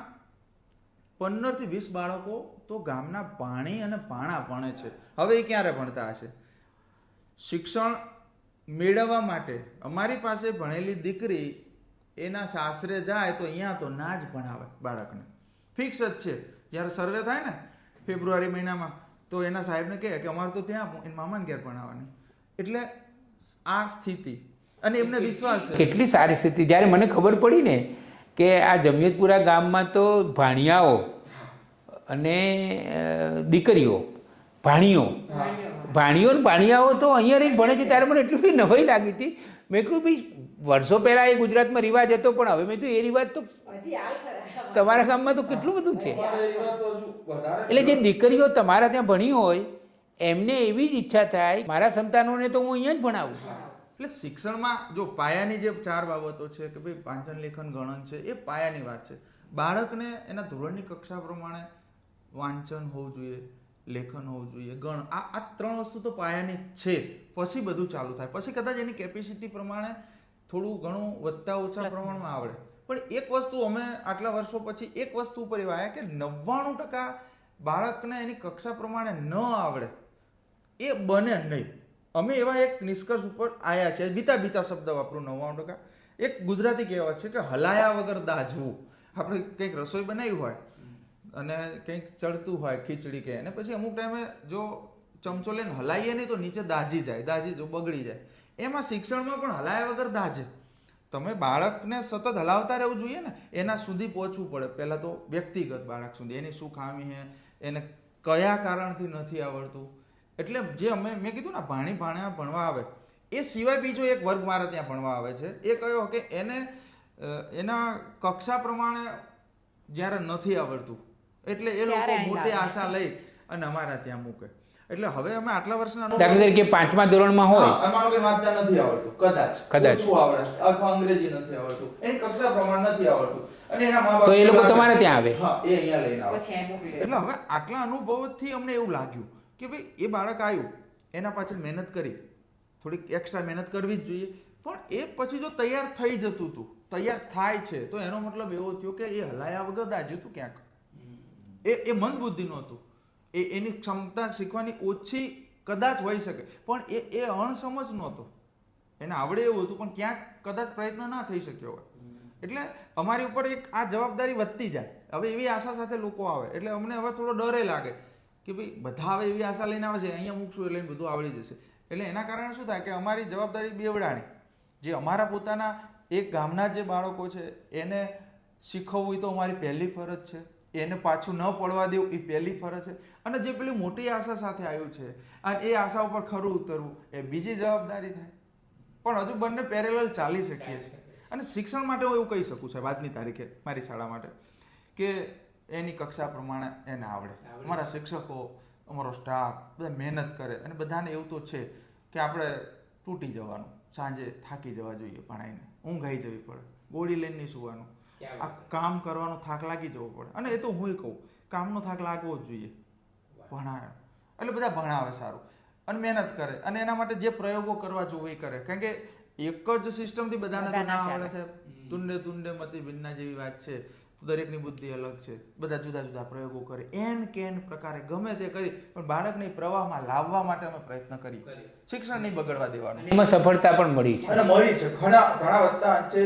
15 થી 20 બાળકો તો ગામના પાણી અને પાણા ભણે છે. હવે એ ક્યારે ભણતા હશે? શિક્ષણ મેળવવા માટે અમારી પાસે ભણેલી દીકરી એના સાસરે જાય તો અહીંયા તો ના જ ભણાવે બાળકને, ફિક્સ જ છે. જ્યારે સર્વે થાય ને ફેબ્રુઆરી મહિનામાં તો એના સાહેબને કહે કે અમારે તો ત્યાં એના મામાને ઘેર ભણાવવાની. એટલે આ સ્થિતિ, અને એમને વિશ્વાસ છે. કેટલી સારી સ્થિતિ. જ્યારે મને ખબર પડી ને કે આ જમિયતપુરા ગામમાં તો ભાણિયાઓ અને દીકરીઓ, ભાણીઓ ને ભાણિયાઓ તો અહીંયા રહીને ભણે છે, ત્યારે મને એટલી બધી નવાઈ લાગી હતી. મેં કહ્યું ભાઈ વર્ષો પહેલાં એ ગુજરાતમાં રિવાજ હતો, પણ હવે મેં તો એ રિવાજ તો તમારા ગામમાં તો કેટલું બધું છે. એટલે જે દીકરીઓ તમારા ત્યાં ભણી હોય એમને એવી જ ઈચ્છા થાય મારા સંતાનોને તો હું અહીંયા જ ભણાવું. એટલે શિક્ષણમાં જો પાયાની જે 4 બાબતો છે કે ભાઈ વાંચન લેખન ગણન છે, એ પાયાની વાત છે. બાળકને એના ધોરણની કક્ષા પ્રમાણે વાંચન હોવું જોઈએ, લેખન હોવું જોઈએ, ગણ, આ 3 વસ્તુ તો પાયાની છે. પછી બધું ચાલુ થાય. પછી કદાચ એની કેપેસિટી પ્રમાણે થોડું ઘણું વધતા ઓછા પ્રમાણમાં આવડે. પણ એક વસ્તુ અમે આટલા વર્ષો પછી એક વસ્તુ ઉપર એવા આવ્યા કે 99% બાળકને એની કક્ષા પ્રમાણે ન આવડે એ બને નહીં. અમે એવા એક નિષ્કર્ષ ઉપર આવ્યા છે, બીતા શબ્દ વાપરું, 99%. એક ગુજરાતી કહેવત છે કે હલાયા વગર દાજવું. આપણે કંઈક રસોઈ બનાવી હોય અને કંઈક ચડતું હોય ખીચડી કે, અને પછી અમુક ટાઈમે જો ચમચો લઈને હલાવીએ નહીં તો નીચે દાજી જો બગડી જાય. એમાં શિક્ષણમાં પણ હલાયા વગર દાજે. તમે બાળકને સતત હલાવતા રહેવું જોઈએ ને, એના સુધી પહોંચવું પડે. પહેલાં તો વ્યક્તિગત બાળક સુધી એની શું ખામી છે, એને કયા કારણથી નથી આવડતું. એટલે જે મેં કીધું ને ભાણિયા ભણવા આવે એ સિવાય બીજો એક વર્ગ મારે ત્યાં ભણવા આવે છે. એ કયો કે એને એના કક્ષા પ્રમાણે જ્યારે નથી આવડતું એટલે એ લોકો મોટી આશા લઈ અને અમારા ત્યાં મૂકે. એટલે હવે અમે આટલા વર્ષના દાખલા તરીકે 5મા ધોરણમાં હોય, અમારો કે વાંચતા નથી આવડતું, કદાચ શું આવડે અથવા અંગ્રેજી નથી આવડતું, એની કક્ષા પ્રમાણે નથી આવડતું, અને એના મા બાપ તો એ લોકો તમારે ત્યાં આવે. હા, એ અહીંયા લઈને આવે. એટલે હવે આટલા અનુભવથી અમને એવું લાગ્યું કે ભાઈ એ બાળક આવ્યું, એના પાછળ મહેનત કરી, થોડીક એક્સ્ટ્રા મહેનત કરવી જ જોઈએ. પણ એ પછી જો તૈયાર થઈ જતું હતું, તૈયાર થાય છે, તો એનો મતલબ એવો થયો કે એ હલાયા વગર દાજ્યું હતું ક્યાંક. એ મન બુદ્ધિ નહોતું, એની ક્ષમતા શીખવાની ઓછી કદાચ હોઈ શકે, પણ એ અણસમજ નહોતો, એને આવડે એવું હતું પણ ક્યાંક કદાચ પ્રયત્ન ના થઈ શક્યો હોય. એટલે અમારી ઉપર એક આ જવાબદારી વધતી જાય. હવે એવી આશા સાથે લોકો આવે એટલે અમને હવે થોડો ડરે લાગે કે ભાઈ બધા હવે એવી આશા લઈને આવે છે, અહીંયા મૂકશું એટલે બધું આવડી જશે. એટલે એના કારણે શું થાય કે અમારી જવાબદારી બેવડાણી, જે અમારા પોતાના એક ગામના જે બાળકો છે એને શીખવવું એ તો અમારી પહેલી ફરજ છે, એને પાછું ન પડવા દેવું એ પહેલી ફરજ છે, અને જે પેલી મોટી આશા સાથે આવ્યું છે અને એ આશા ઉપર ખરું ઉતરવું એ બીજી જવાબદારી થાય. પણ હજુ બંને પેરેલલ ચાલી શકીએ છીએ. અને શિક્ષણ માટે હું એવું કહી શકું છું આજની તારીખે મારી શાળા માટે કે એની કક્ષા પ્રમાણે એને આવડે. અમારા શિક્ષકો, અમારો સ્ટાફ બધા મહેનત કરે, અને બધાને એવું તો છે કે આપણે તૂટી જવાનું, સાંજે થાકી જવા જોઈએ ભણાઈને, ઊંઘ આવી જવી પડે, ગોળી લઈને નહીં સુવાનું, આ કામ કરવાનો થાક લાગી જવો પડે. અને એ તો હું કહું કામનો થાક લાગવો જ જોઈએ. ભણાવે એટલે બધા ભણાવે સારું અને મહેનત કરે, અને એના માટે જે પ્રયોગો કરવા જોઈએ એ કરે. કારણ કે એક જ સિસ્ટમથી બધાને ના આવડે છે. તુંડે તુંડે મતિ ભિન્ના જેવી વાત છે. દરેકની બુદ્ધિ અલગ છે, બધા જુદા જુદા પ્રયોગો કરે, એન કેન પ્રકારે ગમે તે કરી પણ બાળકને પ્રવાહમાં લાવવા માટે અમે પ્રયત્ન કરી. શિક્ષણ નહીં બગડવા દેવાનું. એમાં સફળતા પણ મળી છે. અને મળી છે ઘણા વધતા અંશે.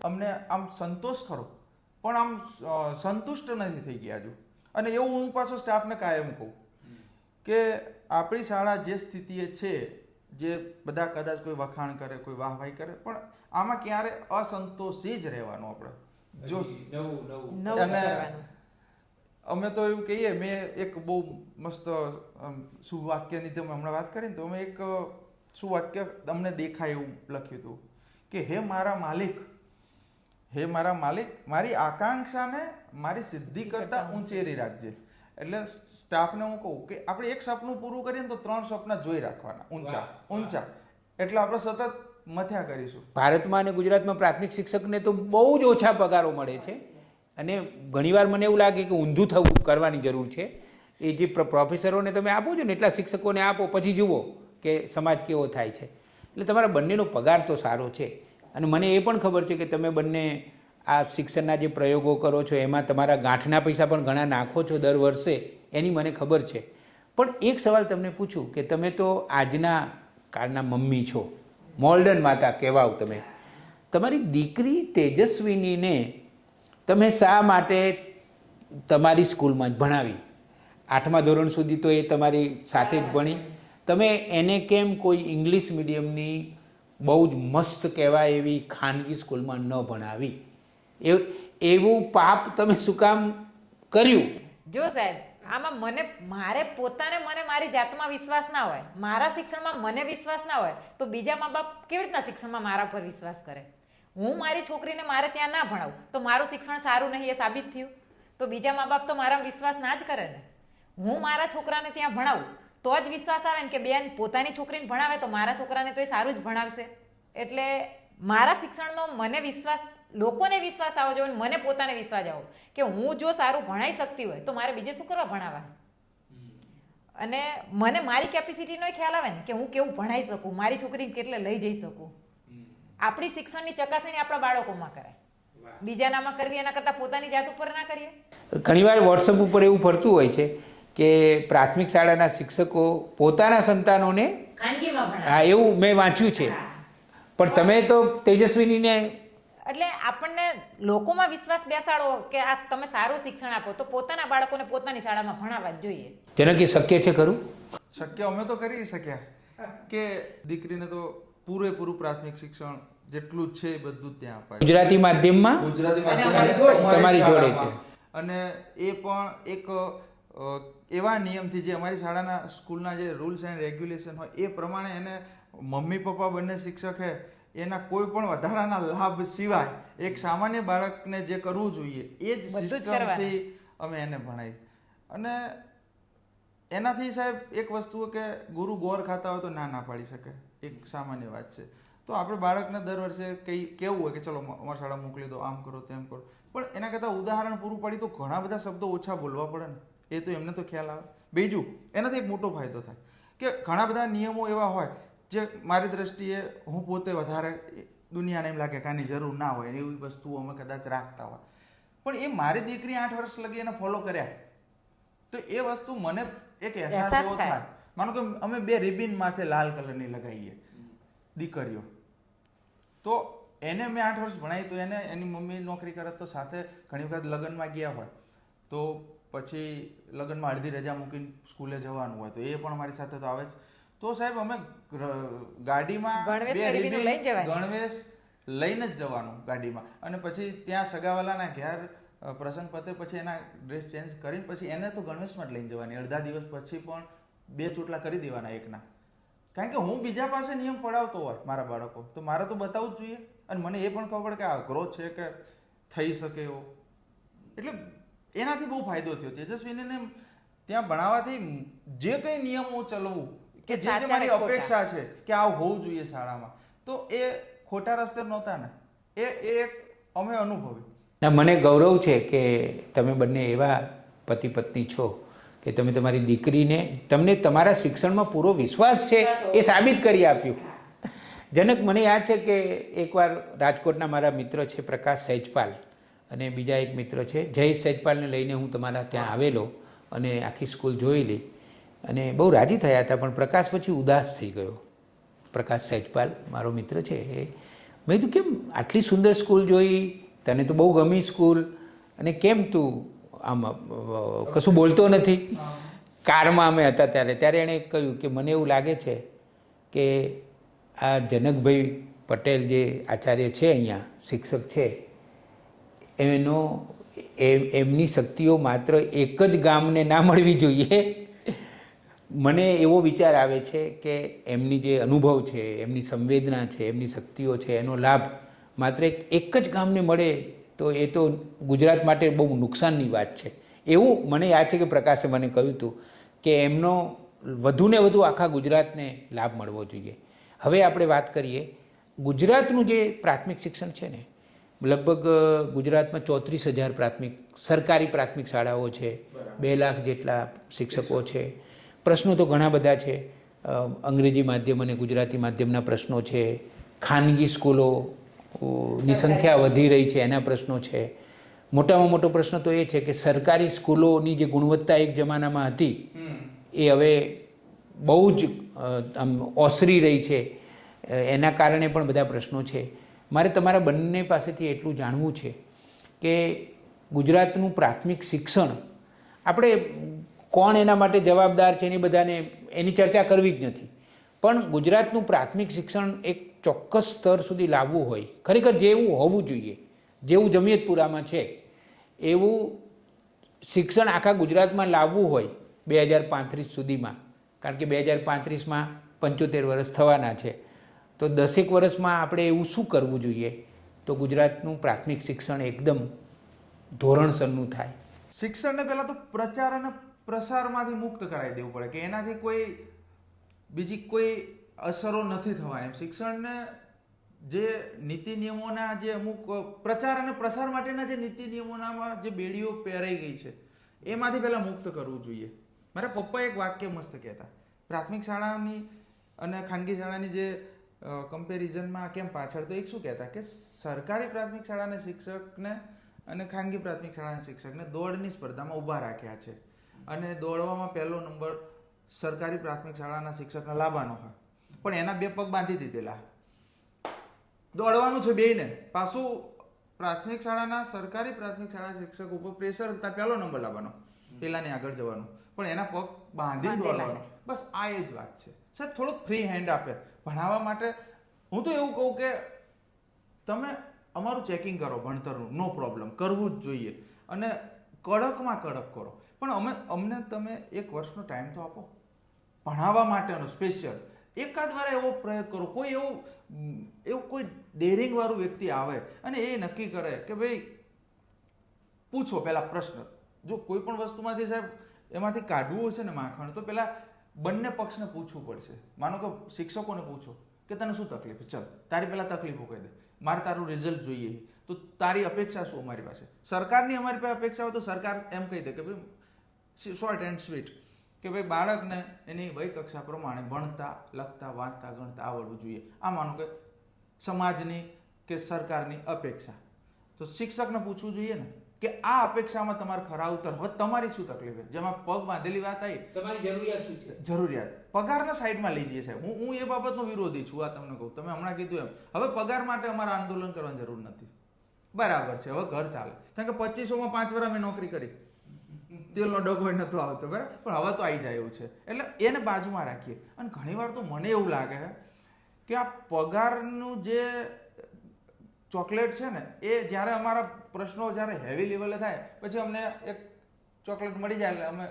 અમને આમ સંતોષ ખરો પણ આમ સંતુષ્ટ નથી થઈ ગયા હજુ. અને એવું હું પાછો સ્ટાફને કાયમ કહું કે આપણી શાળા જે સ્થિતિએ છે, જે બધા કદાચ કોઈ વખાણ કરે, કોઈ વાહવાહી કરે, પણ આમાં ક્યારે અસંતોષી જ રહેવાનું આપણે. જો નવું જ કરવાનું. અમે તો એવું કહીએ, મેં એક બહુ મસ્ત સુવાક્યની તમે હમણાં વાત કરી ને, તો અમે એક સુવાક્ય અમને દેખાય એવું લખ્યું હતું કે હે મારા માલિક, મારી આકાંક્ષાને મારી સિદ્ધિ કરતા ઊંચેરી રાખજે. એટલે સ્ટાફને હું કહું કે આપણે એક સપનું પૂરું કરીએ ને તો 3 સપના જોઈ રાખવાના ઊંચા. એટલે આપણે સતત મથ્યા કરીશું. ભારતમાં અને ગુજરાતમાં પ્રાથમિક શિક્ષકને તો બહુ જ ઓછા પગારો મળે છે અને ઘણીવાર મને એવું લાગે કે ઊંધું થવું કરવાની જરૂર છે. એ જે પ્રોફેસરોને તમે આપો છો ને એટલા શિક્ષકોને આપો, પછી જુઓ કે સમાજ કેવો થાય છે. એટલે તમારા બંનેનો પગાર તો સારો છે. અને મને એ પણ ખબર છે કે તમે બંને આ શિક્ષણના જે પ્રયોગો કરો છો એમાં તમારા ગાંઠના પૈસા પણ ઘણા નાખો છો દર વર્ષે, એની મને ખબર છે. પણ એક સવાલ તમને પૂછું કે તમે તો આજના કાળના મમ્મી છો, મોલ્ડન માતા કહેવાઓ તમે. તમારી દીકરી તેજસ્વીનીને તમે શા માટે તમારી સ્કૂલમાં જ ભણાવી? 8મા ધોરણ સુધી તો એ તમારી સાથે જ ભણી. તમે એને કેમ કોઈ ઇંગ્લિશ મીડિયમની બહુ જ મસ્ત કહેવાય એવી ખાનગી સ્કૂલમાં ન ભણાવી? એવું પાપ તમે શું કામ કર્યું? જો સાહેબ, આમાં મારે મારી જાતમાં વિશ્વાસ ના હોય, મારા શિક્ષણમાં મને વિશ્વાસ ના હોય, તો બીજા મા બાપ કેવી રીતના શિક્ષણમાં મારા પર વિશ્વાસ કરે? હું મારી છોકરીને મારે ત્યાં ના ભણાવું તો મારું શિક્ષણ સારું નહીં એ સાબિત થયું. તો બીજા મા બાપ તો મારા વિશ્વાસ ના જ કરે ને. હું મારા છોકરાને ત્યાં ભણાવું તો જ વિશ્વાસ આવે ને કે બેન પોતાની છોકરીને ભણાવે તો મારા છોકરાને તો એ સારું જ ભણાવશે. એટલે મારા શિક્ષણનો મને વિશ્વાસ, લોકોને વિશ્વાસ આવવો જોઈએ, મને પોતાને વિશ્વાસ આવો કે હું જો સારું ભણાઈ શકતી હોય તો મારે બીજે શું કરવા ભણાવવા? અને મને મારી કેપેસિટીનો ખ્યાલ આવે ને કે હું કેવું ભણાઈ શકું, મારી છોકરીને કેટલે લઈ જઈ શકું. આપણી શિક્ષણની ચકાસણી આપણા બાળકોમાં કરાય, બીજાનામાં કરવી એના કરતાં પોતાની જાત ઉપર ના કરીએ. ઘણીવાર વોટ્સઅપ ઉપર એવું ફરતું હોય છે કે પ્રાથમિક શાળાના શિક્ષકો પોતાના સંતાનોને ખાનગીમાં ભણાવે. હા, એવું મેં વાંચ્યું છે. પણ તમે તો તેજસ્વીનીને એટલે આપણને લોકોમાં વિશ્વાસ બેસાડો કે આ તમે સારું શિક્ષણ આપો તો પોતાના બાળકોને પોતાની શાળામાં ભણાવવા જ જોઈએ. જેનાથી શક્ય છે ખરું? શક્ય અમે તો કરી શક્યા કે દીકરીને તો પૂરેપૂરું પ્રાથમિક શિક્ષણ જેટલું જ છે એ બધું જ ત્યાં અપાય. ગુજરાતી માધ્યમમાં તમારી જોડે છે. અને એ પણ એક એવા નિયમથી જે અમારી શાળાના સ્કૂલના જે રૂલ્સ એન્ડ રેગ્યુલેશન હોય એ પ્રમાણે એને મમ્મી પપ્પા બંને શિક્ષક હે, એના કોઈ પણ વધારાના લાભ સિવાય એક સામાન્ય બાળકને જે કરવું જોઈએ એ જ સિસ્ટમથી અમે એને ભણાવી. અને એનાથી સાહેબ એક વસ્તુ કે ગુરુ ગોર ખાતા હોય તો ના પાડી શકે, એક સામાન્ય વાત છે. તો આપણે બાળકને દર વર્ષે કેવું હોય કે ચલો અમારી શાળા મોકલી દો, આમ કરો તેમ કરો, પણ એના કરતાં ઉદાહરણ પૂરું પડી તો ઘણા બધા શબ્દો ઓછા બોલવા પડે ને, એ તો એમને તો ખ્યાલ આવે. બીજું એનાથી એક મોટો ફાયદો થાય કે ઘણા બધા નિયમો એવા હોય જે મારી દ્રષ્ટિએ હું પોતે વધારે દુનિયાને એમ લાગે કે આની જરૂર ના હોય એવી વસ્તુઓ અમે કદાચ રાખતા હોય, પણ એ મારી દીકરી 8 વર્ષ લગી એને ફોલો કર્યા તો એ વસ્તુ મને એક અહેસાસ એવો થાય. માનો કે અમે 2 રિબિન માથે લાલ કલરની લગાવીએ દીકરીઓ, તો એને મેં 8 વર્ષ ભણાવી તો એને એની મમ્મી નોકરી કરે તો સાથે ઘણી વખત લગ્નમાં ગયા હોય તો પછી લગ્નમાં અડધી રજા મૂકીને સ્કૂલે જવાનું હોય તો એ પણ અમારી સાથે તો આવે જ. તો સાહેબ અમે ગાડીમાં ગણવેશ લઈને જ જવાનું ગાડીમાં, અને પછી ત્યાં સગાવાલાના ઘેર પ્રસંગ પતે પછી એના ડ્રેસ ચેન્જ કરીને પછી એને તો ગણવેશમાં જ લઈને જવાની. અડધા દિવસ પછી પણ 2 ચોટલા કરી દેવાના એકના, કારણ કે હું બીજા પાસે નિયમ પડાવતો હોય મારા બાળકો તો મારે તો બતાવવું જ જોઈએ. અને મને એ પણ ખબર પડે કે આ અઘરો છે કે થઈ શકે એવો, એટલે એનાથી બહુ ફાયદો થયો. તેજસ્વીને ત્યાં ભણાવવાથી જે કંઈ નિયમો ચલાવવું કે જે મારી અપેક્ષા છે કે આ હોવું જોઈએ શાળામાં, તો એ ખોટા રસ્તે નહોતા ને, એ એક અમે અનુભવ્યું. મને ગૌરવ છે કે તમે બંને એવા પતિ પત્ની છો કે તમે તમારી દીકરીને, તમને તમારા શિક્ષણમાં પૂરો વિશ્વાસ છે એ સાબિત કરી આપ્યું. જનક, મને યાદ છે કે એકવાર રાજકોટના મારા મિત્ર છે પ્રકાશ સૈજપાલ અને બીજા એક મિત્ર છે જય સૈજપાલને લઈને હું તમારા ત્યાં આવેલો અને આખી સ્કૂલ જોયેલી અને બહુ રાજી થયા હતા, પણ પ્રકાશ પછી ઉદાસ થઈ ગયો. પ્રકાશ સૈજપાલ મારો મિત્ર છે એ, મેં કીધું કેમ આટલી સુંદર સ્કૂલ જોઈ, તને તો બહુ ગમી સ્કૂલ, અને કેમ તું આમ કશું બોલતો નથી? કારમાં અમે હતા ત્યારે એણે કહ્યું કે મને એવું લાગે છે કે આ જનકભાઈ પટેલ જે આચાર્ય છે અહીંયા શિક્ષક છે એમની શક્તિઓ માત્ર એક જ ગામને ના મળવી જોઈએ. મને એવો વિચાર આવે છે કે એમની જે અનુભવ છે, એમની સંવેદના છે, એમની શક્તિઓ છે, એનો લાભ માત્ર એક જ ગામને મળે તો એ તો ગુજરાત માટે બહુ નુકસાનની વાત છે. એવું મને યાદ છે કે પ્રકાશે મને કહ્યું હતું કે એમનો વધુને વધુ આખા ગુજરાતને લાભ મળવો જોઈએ. હવે આપણે વાત કરીએ ગુજરાતનું જે પ્રાથમિક શિક્ષણ છે ને, લગભગ ગુજરાતમાં 34,000 સરકારી પ્રાથમિક શાળાઓ છે, 2 લાખ જેટલા શિક્ષકો છે. પ્રશ્નો તો ઘણા બધા છે, અંગ્રેજી માધ્યમ અને ગુજરાતી માધ્યમના પ્રશ્નો છે, ખાનગી સ્કૂલોની સંખ્યા વધી રહી છે એના પ્રશ્નો છે. મોટામાં મોટો પ્રશ્ન તો એ છે કે સરકારી સ્કૂલોની જે ગુણવત્તા એક જમાનામાં હતી એ હવે બહુ જ આમ ઓસરી રહી છે, એના કારણે પણ બધા પ્રશ્નો છે. મારે તમારા બંને પાસેથી એટલું જાણવું છે કે ગુજરાતનું પ્રાથમિક શિક્ષણ, આપણે કોણ એના માટે જવાબદાર છે એની બધાને એની ચર્ચા કરવી જ નથી, પણ ગુજરાતનું પ્રાથમિક શિક્ષણ એક ચોક્કસ સ્તર સુધી લાવવું હોય, ખરેખર જેવું હોવું જોઈએ, જેવું જમિયતપુરામાં છે એવું શિક્ષણ આખા ગુજરાતમાં લાવવું હોય 2035 સુધીમાં, કારણ કે 2035માં 75 વર્ષ થવાના છે, તો 10 વર્ષમાં આપણે એવું શું કરવું જોઈએ તો ગુજરાતનું પ્રાથમિક શિક્ષણ એકદમ ધોરણસરનું થાય? શિક્ષણને પહેલા તો પ્રચાર અને પ્રસારમાંથી મુક્ત કરાવી દેવું પડે કે એનાથી કોઈ બીજી કોઈ અસરો નથી થવાની. શિક્ષણને જે નીતિ નિયમોના જે અમુક પ્રચાર અને પ્રસાર માટેના જે નીતિ નિયમોનામાં જે બેડીઓ પહેરાઈ ગઈ છે એમાંથી પહેલા મુક્ત કરવું જોઈએ. મારા પપ્પા એક વાક્ય મસ્ત કહેતા, પ્રાથમિક શાળાની અને ખાનગી શાળાની જે કમ્પેરિઝનમાં કેમ પાછળ, તો એક શું કહેતા કે સરકારી પ્રાથમિક શાળાના શિક્ષકને અને ખાનગી પ્રાથમિક શાળાના શિક્ષકને દોડની સ્પર્ધામાં ઊભા રાખ્યા છે અને દોડવામાં પહેલો નંબર સરકારી પ્રાથમિક શાળાના શિક્ષકને લાવવાનો હોય, પણ એના 2 પગ બાંધી દીધેલા, દોડવાનું છે બેયને. પાછું પ્રાથમિક શાળાના સરકારી પ્રાથમિક શાળા શિક્ષક ઉપર પ્રેશર હતા, પહેલો નંબર લાવવાનો, પેલાને આગળ જવાનું, પણ એના પગ બાંધી દોડવાનો. બસ આ એ જ વાત છે. સાહેબ થોડુંક ફ્રી હેન્ડ આપે ભણાવવા માટે. હું તો એવું કહું કે તમે અમારું ચેકિંગ કરો ભણતરનું, નો પ્રોબ્લેમ, કરવું જ જોઈએ અને કડકમાં કડક કરો, પણ અમને તમે 1 વર્ષનો ટાઈમ તો આપો ભણાવવા માટેનો સ્પેશિયલ. એકાદ વાર એવો પ્રયોગ કરો, કોઈ એવું કોઈ ડેરિંગ વાળું વ્યક્તિ આવે અને એ નક્કી કરે કે ભાઈ પૂછો પહેલા પ્રશ્ન. જો કોઈ પણ વસ્તુમાંથી સાહેબ એમાંથી કાઢવું હશે ને માખણ, તો પહેલા બંને પક્ષને પૂછવું પડશે. માનો કે શિક્ષકોને પૂછો કે તને શું તકલીફ, ચાલ તારી પહેલા તકલીફો કહી દે, મારે તારું રિઝલ્ટ જોઈએ, તો તારી અપેક્ષા શું અમારી પાસે. સરકારની અમારી પાસે અપેક્ષા હોય તો સરકાર એમ કહી દે કે ભાઈ શોર્ટ એન્ડ સ્વીટ કે ભાઈ બાળકને એની વય કક્ષા પ્રમાણે ભણતા, લખતા, વાંચતા, ગણતા આવડવું જોઈએ. આ માનો કે સમાજની કે સરકારની અપેક્ષા, તો શિક્ષકને પૂછવું જોઈએ ને કે આ અપેક્ષામાં તમારે ખરા ઉતર, હવે તમારી શું તકલીફ છે, જેમાં પગ બાંધેલી વાત આવી, તમારી જરૂરિયાત શું છે? જરૂરિયાત પગારના સાઈડમાં લઈ જઈએ સાહેબ. હું એ બાબતનો વિરોધી છું. આ તમને કહું, તમે હમણાં કીધું એમ, હવે પગાર માટે અમારે આંદોલન કરવાની જરૂર નથી, બરાબર છે, હવે ઘર ચાલે. કારણ કે 2500માં 5 વર્ષ મેં નોકરી કરી, તેલનો ડબ્બો નતો આવતો, બરાબર, પણ હવે તો આવી જાય એવું છે. એટલે એને બાજુમાં રાખીએ. અને ઘણીવાર તો મને એવું લાગે કે આ પગારનું જે ચોકલેટ છે ને, એ જ્યારે અમારા પ્રશ્નો જ્યારે હેવી લેવલે થાય પછી અમને એક ચોકલેટ મળી જાય એટલે અમે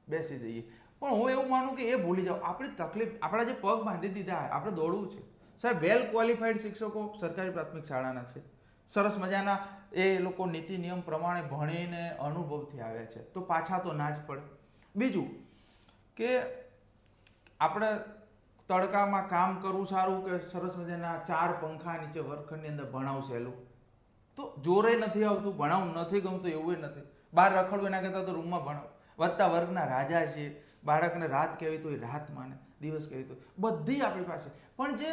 બેસી જઈએ. પણ હું એવું માનું કે એ ભૂલી જાઓ, આપણી તકલીફ, આપણા જે પગ બાંધી દીધા આપણે દોડવું છે. સાહેબ વેલ ક્વોલિફાઈડ શિક્ષકો સરકારી પ્રાથમિક શાળાના છે, સરસ મજાના, એ લોકો નીતિ નિયમ પ્રમાણે ભણીને અનુભવથી આવ્યા છે, તો પાછા તો ના જ પડે. બીજું કે આપણે તડકામાં કામ કરવું સારું કે સરસ મજાના 4 પંખા નીચે વર્ગખંડની અંદર ભણાવું સહેલું? તો જોરે નથી આવતું, ભણાવવું નથી ગમતું એવું નથી, બહાર રખડવું એના કરતાં તો રૂમમાં ભણાવો. વધતા વર્ગના રાજા છીએ, બાળકને રાત કહેવી તો એ રાત માને, દિવસ કહેવી તો બધી આપણી પાસે. પણ જે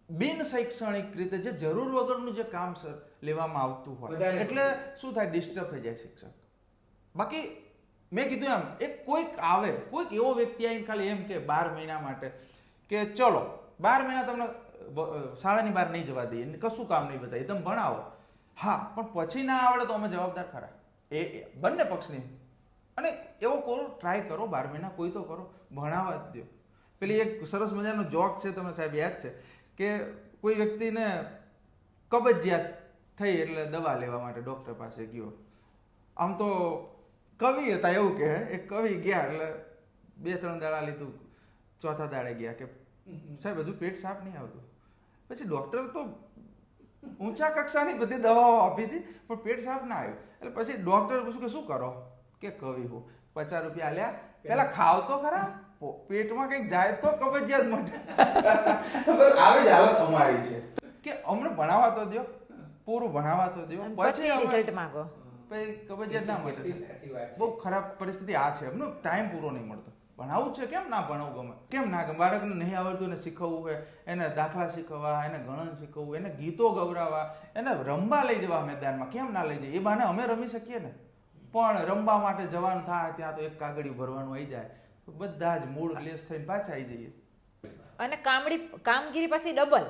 બિન શૈક્ષણિક રીતે જે જરૂર વગરનું જે કામ લેવામાં આવતું હોય વધારે એટલે શું થાય, ડિસ્ટર્બ થઈ જાય શિક્ષક. બાકી મેં કીધું એમ એક કોઈક આવે, કોઈક એવો વ્યક્તિ આવીને ખાલી એમ કે 12 મહિના માટે કે ચલો 12 મહિના તમને શાળાની બહાર નહીં જવા દઈએ, કશું કામ નહીં બતાવીએ, તમે ભણાવો. હા, પણ પછી ના આવડે તો અમે જવાબદાર ખરા, એ બંને પક્ષની. અને એવો કરો, ટ્રાય કરો 12 મહિના, કોઈ તો કરો, ભણાવવા જ દો. પેલી એક સરસ મજાનો જોક છે, તમને સાહેબ યાદ છે કે કોઈ વ્યક્તિને કબજિયાત થઈ એટલે દવા લેવા માટે ડોક્ટર પાસે ગયો. આમ તો કવિ હતા એવું કે એક કવિ ગયા એટલે 2-3 દાડા લીધું, ચોથા દાડે ગયા કે સાહેબ હજુ પેટ સાફ નહીં આવતું. પછી ડોક્ટર તો ઊંચા કક્ષાની બધી દવાઓ આપી હતી પણ પેટ સાફ ના આવ્યું. એટલે પછી ડોક્ટર પૂછ્યું કે શું કરો, કે કવિ હું, 50 રૂપિયા આલ્યા, પેલા ખાવ તો ખરા, પેટમાં કંઈક જાય તો કબજિયાત માટે. આવી જ હાલત અમારી છે કે અમને ભણાવવા તો દો, પૂરું ભણાવવા તો દો, પછી રિઝલ્ટ માંગો, પછી કબજિયાત ના મળે. બહુ ખરાબ પરિસ્થિતિ આ છે, એમનો ટાઈમ પૂરો નહીં મળતો. ભણાવવું છે, કેમ ના ભણાવવું ગમે, કેમ ના ગમે. બાળકને નહીં આવડતું એને શીખવવું હોય, એને દાખલા શીખવવા, એને ગણન શીખવવું, એને ગીતો ગવડાવવા, એને રમવા લઈ જવા મેદાનમાં, કેમ ના લઈ જઈએ. એ બહાને અમે રમી શકીએ ને, પણ રમવા માટે જવાનું થાય ત્યાં તો એક કાગળિયું ભરવાનું આવી જાય તો બધા જ મૂળ લેસ થઈને પાછા આવી જઈએ. અને કામગીરી પછી ડબલ,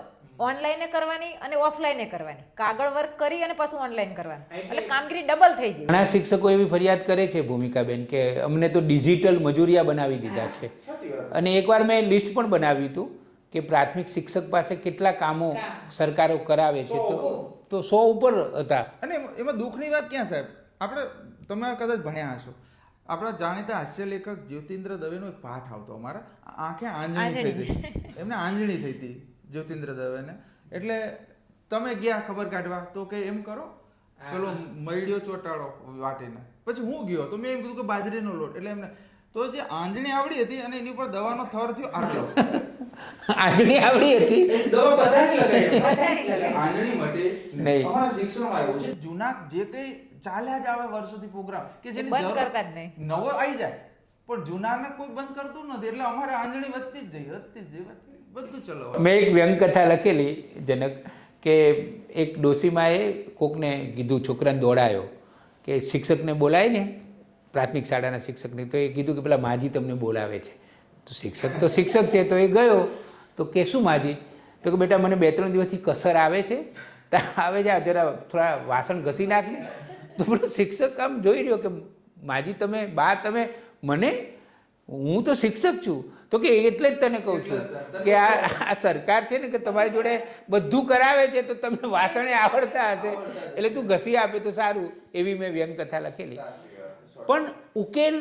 ઓનલાઈન કરવાની અને ઓફલાઈન કરવાની, કાગળ વર્ક કરી અને પાછું ઓનલાઈન કરવાનું, એટલે કામગીરી ડબલ થઈ ગઈ. ઘણા શિક્ષકો એવી ફરિયાદ કરે છે ભૂમિકાબેન કે અમને તો ડિજિટલ મજૂરિયા બનાવી દીધા છે. અને એકવાર મેં લિસ્ટ પણ બનાવ્યું હતું કે પ્રાથમિક શિક્ષક પાસે કેટલા કામો સરકારો કરાવે છે, તો 100 ઉપર હતા. અને એમાં દુઃખની વાત ક્યાં સાહેબ, આપણે તમે કદાચ ભણ્યા હશો, આપણા જાણીતા હાસ્ય લેખક જ્યોતિન્દ્ર દવેનો એક પાઠ આવતો અમારા, આંખે આંજણી થઈ હતી, એમને આંજણી થઈ હતી જ્યોતિન્દ્ર દવેને. એટલે તમે ગયા ખબર કાઢવા તો કે એમ કરો, પેલો મૈડ્યો ચોટાડો વાટીને. પછી હું ગયો તો મેં એમ કીધું કે બાજરીનો લોટ, એટલે એમને તો જે આંજણી આવડી હતી અને એની ઉપર દવાનો થર થયો આટલો. આંજણી આવડી હતી, દવા બધાની લગાવી, આંજણી માટે અમારા શિક્ષણમાં આવ્યું છે. જૂના જે કઈ ચાલ્યા જ આવે વર્ષોથી પ્રોગ્રામ કે જેની બંધ કરતા જ નહીં, નવો આવી જાય પણ જૂનાને કોઈ બંધ કરતું નથી, એટલે અમારે આંજણી વધતી જ જઈ બધું ચલો. મેં એક વ્યંગ કથા લખેલી જનક કે એક ડોસીમાએ કોકને કીધું, છોકરાને દોડાયો કે શિક્ષકને બોલાય ને, પ્રાથમિક શાળાના શિક્ષકને, તો એ કીધું કે પેલા માજી તમને બોલાવે છે. તો શિક્ષક છે તો એ ગયો, તો કે શું માજી, તો કે બેટા મને 2-3 દિવસથી કસર આવે છે, આવે છે, જરા થોડા વાસણ ઘસી નાખ ને. તો પેલો શિક્ષક આમ જોઈ રહ્યો કે માજી તમે મને, હું તો શિક્ષક છું, તો કે એટલે જ તને કહું છું કે આ સરકાર છે ને કે તમારી જોડે બધું કરાવે છે, તો તમને વાસણે આવડતા હશે એટલે તું ઘસી આપે તો સારું. એવી મેં વ્યંગ કથા લખેલી. પણ ઉકેલ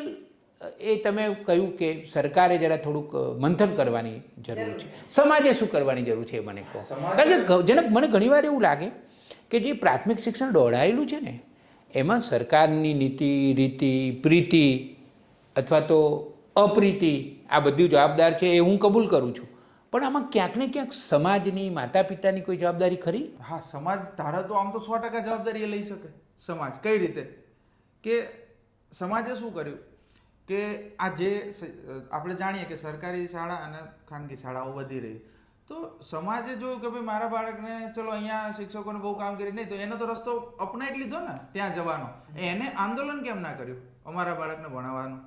એ તમે કહ્યું કે સરકારે જરા થોડુંક મંથન કરવાની જરૂર છે, સમાજે શું કરવાની જરૂર છે એ મને કહો. કારણ કે જનક મને ઘણીવાર એવું લાગે કે જે પ્રાથમિક શિક્ષણ દોડાયેલું છે ને એમાં સરકારની નીતિ, રીતિ, પ્રીતિ અથવા તો અપ્રીતિ આ બધું જવાબદાર છે, એ હું કબૂલ કરું છું. પણ આમાં ક્યાંક ને ક્યાંક સમાજની, માતા પિતાની કોઈ જવાબદારી ખરી? હા, સમાજ ધારે તો આમ તો 100% જવાબદારી એ લઈ શકે. સમાજ કઈ રીતે કે સમાજે શું કર્યું કે આ જે આપણે જાણીએ કે સરકારી શાળા અને ખાનગી શાળાઓ વધી રહી, તો સમાજે જોયું કે ભાઈ મારા બાળકને ચલો અહીંયા શિક્ષકોને બહુ કામગીરી નહીં, તો એનો તો રસ્તો અપનાવી લીધો ને ત્યાં જવાનો. એને આંદોલન કેમ ના કર્યું અમારા બાળકને ભણાવવાનું?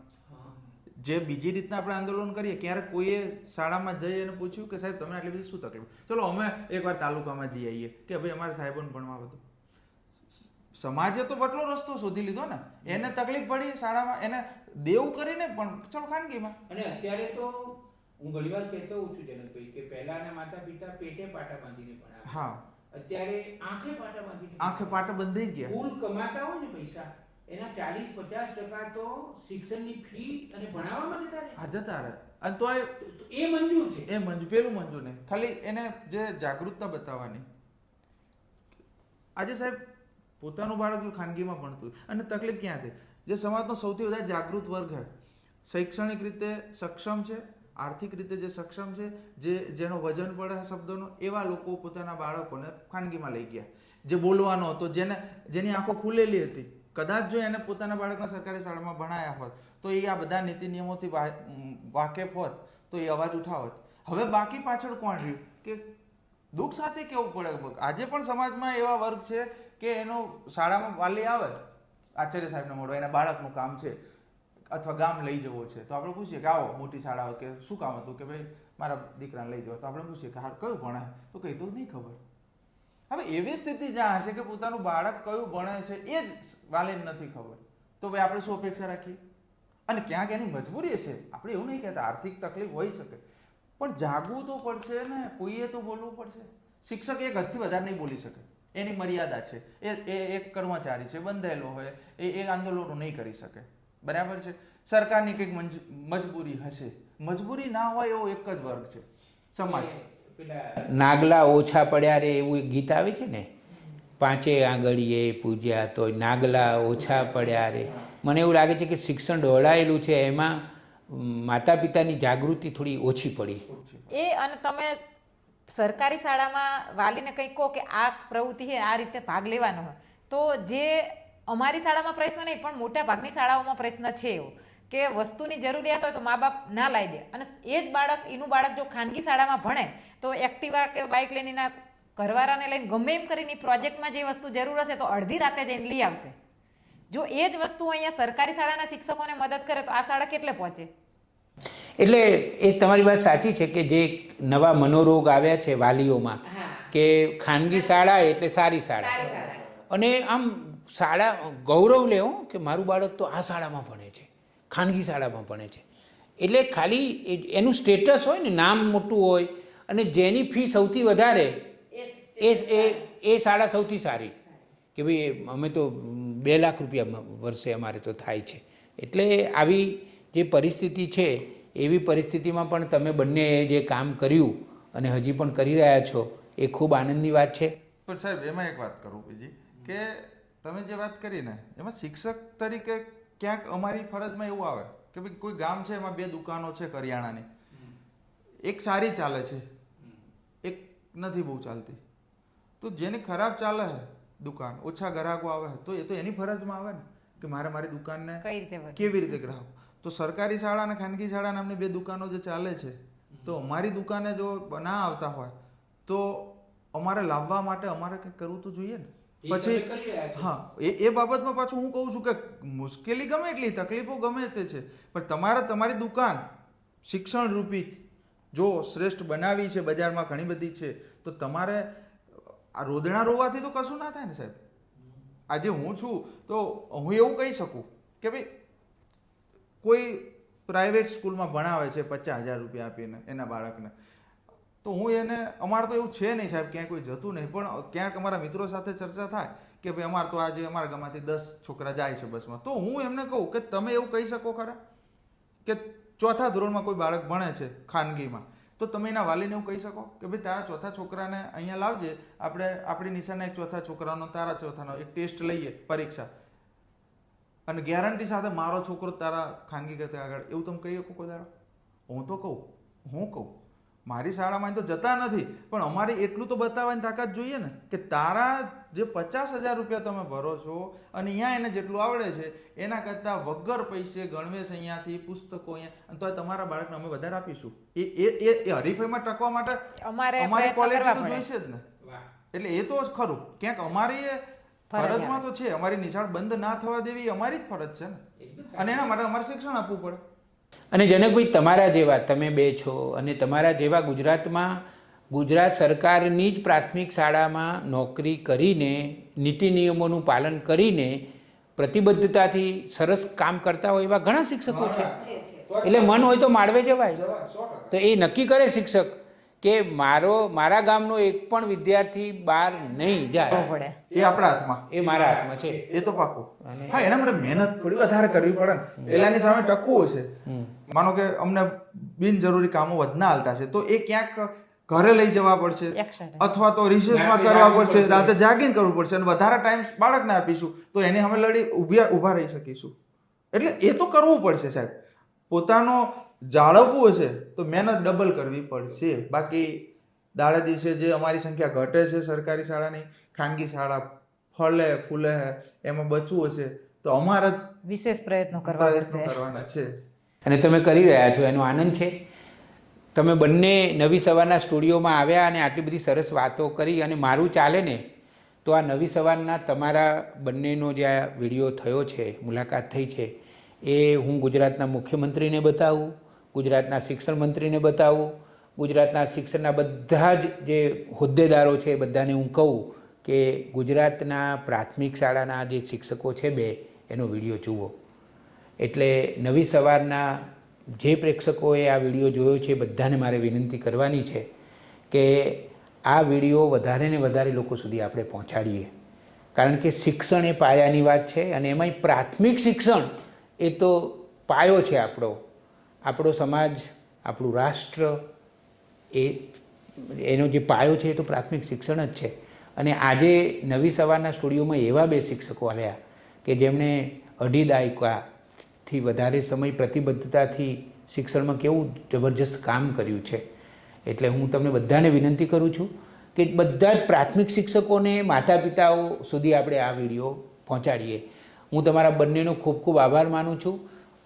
જે બીજી રીતના આપણે આંદોલન કરીએ, ક્યારેક કોઈએ શાળામાં જઈ અને પૂછ્યું કે સાહેબ તમને આટલી બધી શું તકલીફ, ચલો અમે એકવાર તાલુકામાં જઈ આવીએ કે ભાઈ અમારા સાહેબોને ભણવા બધું. સમાજે તો વટલો રસ્તો શોધી લીધો ને, એને તકલીફ પડી શાળામાં, એને દેવું કરીને પણ ચલો ખાનગીમાં. અને અત્યારે તો હું ઘણીવાર કહેતો હોઉં છું જનકભાઈ કે પહેલાના માતા પિતા પેટે પાટા બાંધીને ભણાવે, હા, અત્યારે આંખે પાટા બાંધીને, આંખે પાટા બંધાઈ ગયા. કુલ કમાતા હોય ને પૈસા એના 40-50% તો શિક્ષણની ફી અને ભણાવવામાં જતા રહે. હા, જતા રહે. અને તો એ મંજૂર છે, એ મંજૂર, પેલું મંજૂર નહીં, ખાલી એને જે જાગૃતતા બતાવવાની. આજે સાહેબ પોતાનું બાળક જો ખાનગીમાં ભણતું અને તકલીફ ક્યાં છે? જે સમાજનો સૌથી વધારે જાગૃત વર્ગ છે, શૈક્ષણિક રીતે સક્ષમ છે, આર્થિક રીતે જે સક્ષમ છે, જેનો વજન પડે શબ્દોનો, એવા લોકો પોતાના બાળકોને ખાનગીમાં લઈ ગયા. જે બોલવાનો હતો, જેની આંખો ખુલેલી હતી, કદાચ જો એને પોતાના બાળકને સરકારી શાળામાં ભણાયા હોત તો એ આ બધા નીતિ નિયમોથી વાકેફ હોત, તો એ અવાજ ઉઠાવત. હવે બાકી પાછળ કોણ રહ્યું કે દુઃખ સાથે કેવું પડે. આજે પણ સમાજમાં એવા વર્ગ છે કે એનો શાળામાં વાલી આવે આચાર્ય સાહેબને મળવા, એના બાળકનું કામ છે અથવા ગામ લઈ જવો છે, તો આપણે પૂછીએ કે આવો મોટી શાળા કે શું કામ હતું, કે ભાઈ મારા દીકરાને લઈ જવા. તો આપણે પૂછીએ કે હા કયું ભણાય, તો કઈ તો નહીં ખબર. હવે એવી સ્થિતિ જ્યાં હશે કે પોતાનું બાળક કયું ભણે છે એ જ વાલીને નથી ખબર, તો ભાઈ આપણે શું અપેક્ષા રાખીએ? અને ક્યાંક એની મજબૂરી હશે, આપણે એવું નહીં કહેતા આર્થિક તકલીફ હોઈ શકે, પણ જાગવું તો પડશે ને, કોઈએ તો બોલવું પડશે. શિક્ષક એક હદથી વધારે નહીં બોલી શકે, એની મર્યાદા છે. એ એક કર્મચારી છે, બંધાયેલો હોય, એ આંદોલનો નહીં કરી શકે, બરાબર છે. સરકારની કંઈક મજબૂરી હશે, મજબૂરી ના હોય એવો એક જ વર્ગ છે સમાજ. નાગલા ઓછા પડ્યા રે એવું એક ગીત આવે છે ને, પાંચે આંગળીએ પૂજ્યા તો નાગલા ઓછા પડ્યા રે. મને એવું લાગે છે કે શિક્ષણ ઢોળાયેલું છે, એમાં માતા પિતાની જાગૃતિ થોડી ઓછી પડી. એ અને તમે સરકારી શાળામાં વાલીને કંઈક કહો કે આ પ્રવૃત્તિ છે, આ રીતે ભાગ લેવાનો હોય, તો જે અમારી શાળામાં પ્રશ્ન નહીં પણ મોટા ભાગની શાળાઓમાં પ્રશ્ન છે એવો કે વસ્તુની જરૂરિયાત હોય તો મા બાપ ના લાવી દે, અને એ જ બાળક એનું બાળક જો ખાનગી શાળામાં ભણે તો એક્ટિવા કે બાઇક લઈને એના ઘરવાળાને લઈને ગમે એમ કરીને પ્રોજેક્ટમાં જે વસ્તુ જરૂર હશે તો અડધી રાતે જઈને લઈ આવશે. જો એ જ વસ્તુ અહીંયા સરકારી શાળાના શિક્ષકોને મદદ કરે તો આ શાળા કેટલે પહોંચે? એટલે એ તમારી વાત સાચી છે કે જે નવા મનોરોગ આવ્યા છે વાલીઓમાં કે ખાનગી શાળા એટલે સારી શાળા, અને આમ શાળા ગૌરવ લેવો કે મારું બાળક તો આ શાળામાં ભણે છે, ખાનગી શાળામાં ભણે છે. એટલે ખાલી એનું સ્ટેટસ હોય ને, નામ મોટું હોય, અને જેની ફી સૌથી વધારે એ શાળા સૌથી સારી, કે ભાઈ અમે તો 2 લાખ રૂપિયા વર્ષે અમારે તો થાય છે. એટલે આવી જે પરિસ્થિતિ છે, એવી પરિસ્થિતિમાં પણ તમે બંને જે કામ કર્યું અને હજી પણ કરી રહ્યા છો એ ખૂબ આનંદની વાત છે. પણ સાહેબ એમાં એક વાત કરું બીજી, કે તમે જે વાત કરી ને એમાં શિક્ષક તરીકે ક્યાંક અમારી ફરજમાં એવું આવે કે ભાઈ કોઈ ગામ છે એમાં 2 દુકાનો છે કરિયાણાની, એક સારી ચાલે છે, એક નથી બહુ ચાલતી, તો જેની ખરાબ ચાલે છે દુકાન, ઓછા ગ્રાહકો આવે તો એ તો એની ફરજમાં આવે ને કે મારે મારી દુકાનને કેવી રીતે ગ્રાહક. તો સરકારી શાળા અને ખાનગી શાળા નામની 2 દુકાનો જે ચાલે છે, તો અમારી દુકાને જો ના આવતા હોય તો અમારે લાવવા માટે અમારે કંઈક કરવું તો જોઈએ ને. પછી હા, એ બાબતમાં પાછું હું કહું છું કે મુશ્કેલી ગમે એટલી, તકલીફો ગમે તે છે, પણ તમારે તમારી દુકાન શિક્ષણ રૂપી જો શ્રેષ્ઠ બનાવી છે, બજારમાં ઘણી બધી છે, તો તમારે આ રોદણા રોવાથી તો કશું ના થાય ને સાહેબ. આજે હું છું તો હું એવું કહી શકું કે ભાઈ કોઈ પ્રાઇવેટ સ્કૂલમાં ભણાવે છે 50,000 રૂપિયા આપીને એના બાળકને, તો હું એને, અમારે તો એવું છે નહીં સાહેબ, ક્યાંય કોઈ જતું નહીં, પણ ક્યાંક અમારા મિત્રો સાથે ચર્ચા થાય કે ભાઈ અમારે તો આજે અમારા ગામમાંથી 10 છોકરા જાય છે બસમાં, તો હું એમને કહું કે તમે એવું કહી શકો ખરા કે 4થા ધોરણમાં કોઈ બાળક ભણે છે ખાનગીમાં, તો તમે એના વાલીને એવું કહી શકો કે ભાઈ તારા 4થા છોકરાને અહીંયા લાવજે, આપણે આપણી નિશાના એક 4થા છોકરાનો, તારા 4થાનો એક ટેસ્ટ લઈએ, પરીક્ષા, અને ગેરંટી સાથે મારો છોકરો તારા ખાનગી કરતા આગળ, એવું તમે કહી શકો કોઈ દાડો? હું તો કહું મારી શાળામાં તો જતા નથી, પણ અમારે એટલું તો બતાવવાની તાકાત જોઈએ ને કે તારા જે 50,000 રૂપિયા તમે ભરો છો અને અહીંયા એને જેટલું આવડે છે એના કરતાં વગર પૈસે ગણવેશ અહીંયાથી, પુસ્તકો અહીંયા, અને તો તમારા બાળકને અમે વધારે આપીશું. એ હરીફાઈમાં ટકવા માટે અમારી ક્વોલિટી તો જોઈશે જ ને. એટલે એ તો ખરું, ક્યાંક અમારી ફરજમાં તો છે, અમારી નિશાળ બંધ ના થવા દેવી અમારી જ ફરજ છે ને, અને એના માટે અમારે શિક્ષણ આપવું પડે. અને જનકભાઈ, તમારા જેવા તમે 2 છો, અને તમારા જેવા ગુજરાતમાં ગુજરાત સરકારની જ પ્રાથમિક શાળામાં નોકરી કરીને, નીતિ નિયમોનું પાલન કરીને, પ્રતિબદ્ધતાથી સરસ કામ કરતા હોય એવા ઘણા શિક્ષકો છે. એટલે મન હોય તો માળવે જવાય. તો એ નક્કી કરે શિક્ષક કે મારા ગામનો એક પણ વિદ્યાર્થી બહાર નહીં જાય, એ આપણા હાથમાં, એ મારા હાથમાં છે, એ તો પાકું. હા, એના માટે મહેનત થોડી વધારે કરવી પડે ને, એલાની સામે ટકવું છે. માનો કે અમને બિનજરૂરી કામો વધના હાલતા છે, તો એ ક્યાંક ઘરે લઈ જવા પડશે, અથવા તો રિસેસમાં કરવા પડશે, રાતે જાગીને કરવું પડશે, અને વધારે ટાઈમ બાળકને આપીશું તો એને અમે ઊભા રહી શકીશું. એટલે એ તો કરવું પડશે સાહેબ. પોતાનો જાળવવું હશે તો મહેનત ડબલ કરવી પડશે. બાકી દાડે દિવસે જે અમારી સંખ્યા ઘટે છે સરકારી શાળાની, ખાનગી શાળા ફળે ફૂલે એમાં બચવું હશે તો અમારા જ વિશેષ પ્રયત્નો કરવાના છે. અને તમે કરી રહ્યા છો એનો આનંદ છે. તમે બંને નવી સવારના સ્ટુડિયોમાં આવ્યા અને આટલી બધી સરસ વાતો કરી અને મારું ચાલે ને તો આ નવી સવારના તમારા બંનેનો જે આ વિડીયો થયો છે, મુલાકાત થઈ છે, એ હું ગુજરાતના મુખ્યમંત્રીને બતાવું, ગુજરાતના શિક્ષણ મંત્રીને બતાવું, ગુજરાતના શિક્ષણના બધા જ જે હોદ્દેદારો છે એ બધાને હું કહું કે ગુજરાતના પ્રાથમિક શાળાના જે શિક્ષકો છે બે એનો વિડીયો જુઓ. એટલે નવી સવારના જે પ્રેક્ષકોએ આ વિડીયો જોયો છે બધાને મારે વિનંતી કરવાની છે કે આ વિડીયો વધારે ને વધારે લોકો સુધી આપણે પહોંચાડીએ, કારણ કે શિક્ષણ એ પાયાની વાત છે અને એમાંય પ્રાથમિક શિક્ષણ એ તો પાયો છે આપણો સમાજ, આપણું રાષ્ટ્ર, એનો જે પાયો છે એ તો પ્રાથમિક શિક્ષણ જ છે. અને આજે નવી સવારના સ્ટુડિયોમાં એવા બે શિક્ષકો આવ્યા કે જેમણે 2.5 દાયકાથી વધારે સમય પ્રતિબદ્ધતાથી શિક્ષણમાં કેવું જબરજસ્ત કામ કર્યું છે. એટલે હું તમને બધાને વિનંતી કરું છું કે બધા જ પ્રાથમિક શિક્ષકોને, માતા પિતાઓ સુધી આપણે આ વિડીયો પહોંચાડીએ. હું તમારા બંનેનો ખૂબ ખૂબ આભાર માનું છું.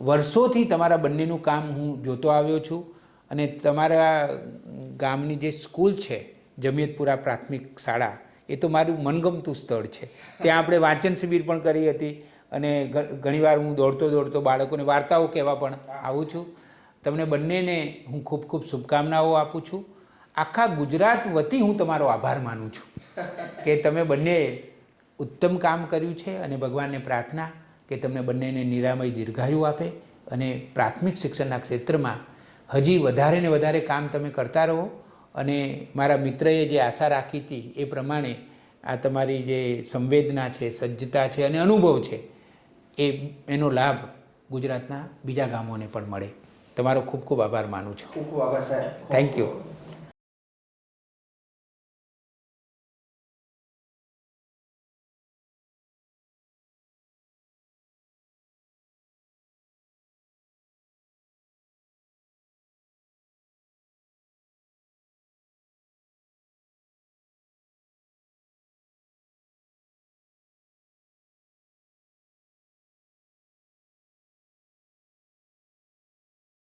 વર્ષોથી તમારા બંનેનું કામ હું જોતો આવ્યો છું અને તમારા ગામની જે સ્કૂલ છે જમિયતપુરા પ્રાથમિક શાળા એ તો મારું મનગમતું સ્થળ છે. ત્યાં આપણે વાંચન શિબિર પણ કરી હતી અને ઘણીવાર હું દોડતો બાળકોને વાર્તાઓ કહેવા પણ આવું છું. તમને બંનેને હું ખૂબ ખૂબ શુભકામનાઓ આપું છું. આખા ગુજરાત વતી હું તમારો આભાર માનું છું કે તમે બંને ઉત્તમ કામ કર્યું છે અને ભગવાનને પ્રાર્થના કે તમને બંનેને નિરામય દીર્ઘાયુ આપે અને પ્રાથમિક શિક્ષણના ક્ષેત્રમાં હજી વધારે ને વધારે કામ તમે કરતા રહો. અને મારા મિત્રએ જે આશા રાખી હતી એ પ્રમાણે આ તમારી જે સંવેદના છે, સજ્જતા છે અને અનુભવ છે એનો લાભ ગુજરાતના બીજા ગામોને પણ મળે. તમારો ખૂબ ખૂબ આભાર માનું છું. ખૂબ ખૂબ આભાર સાહેબ. Thank you.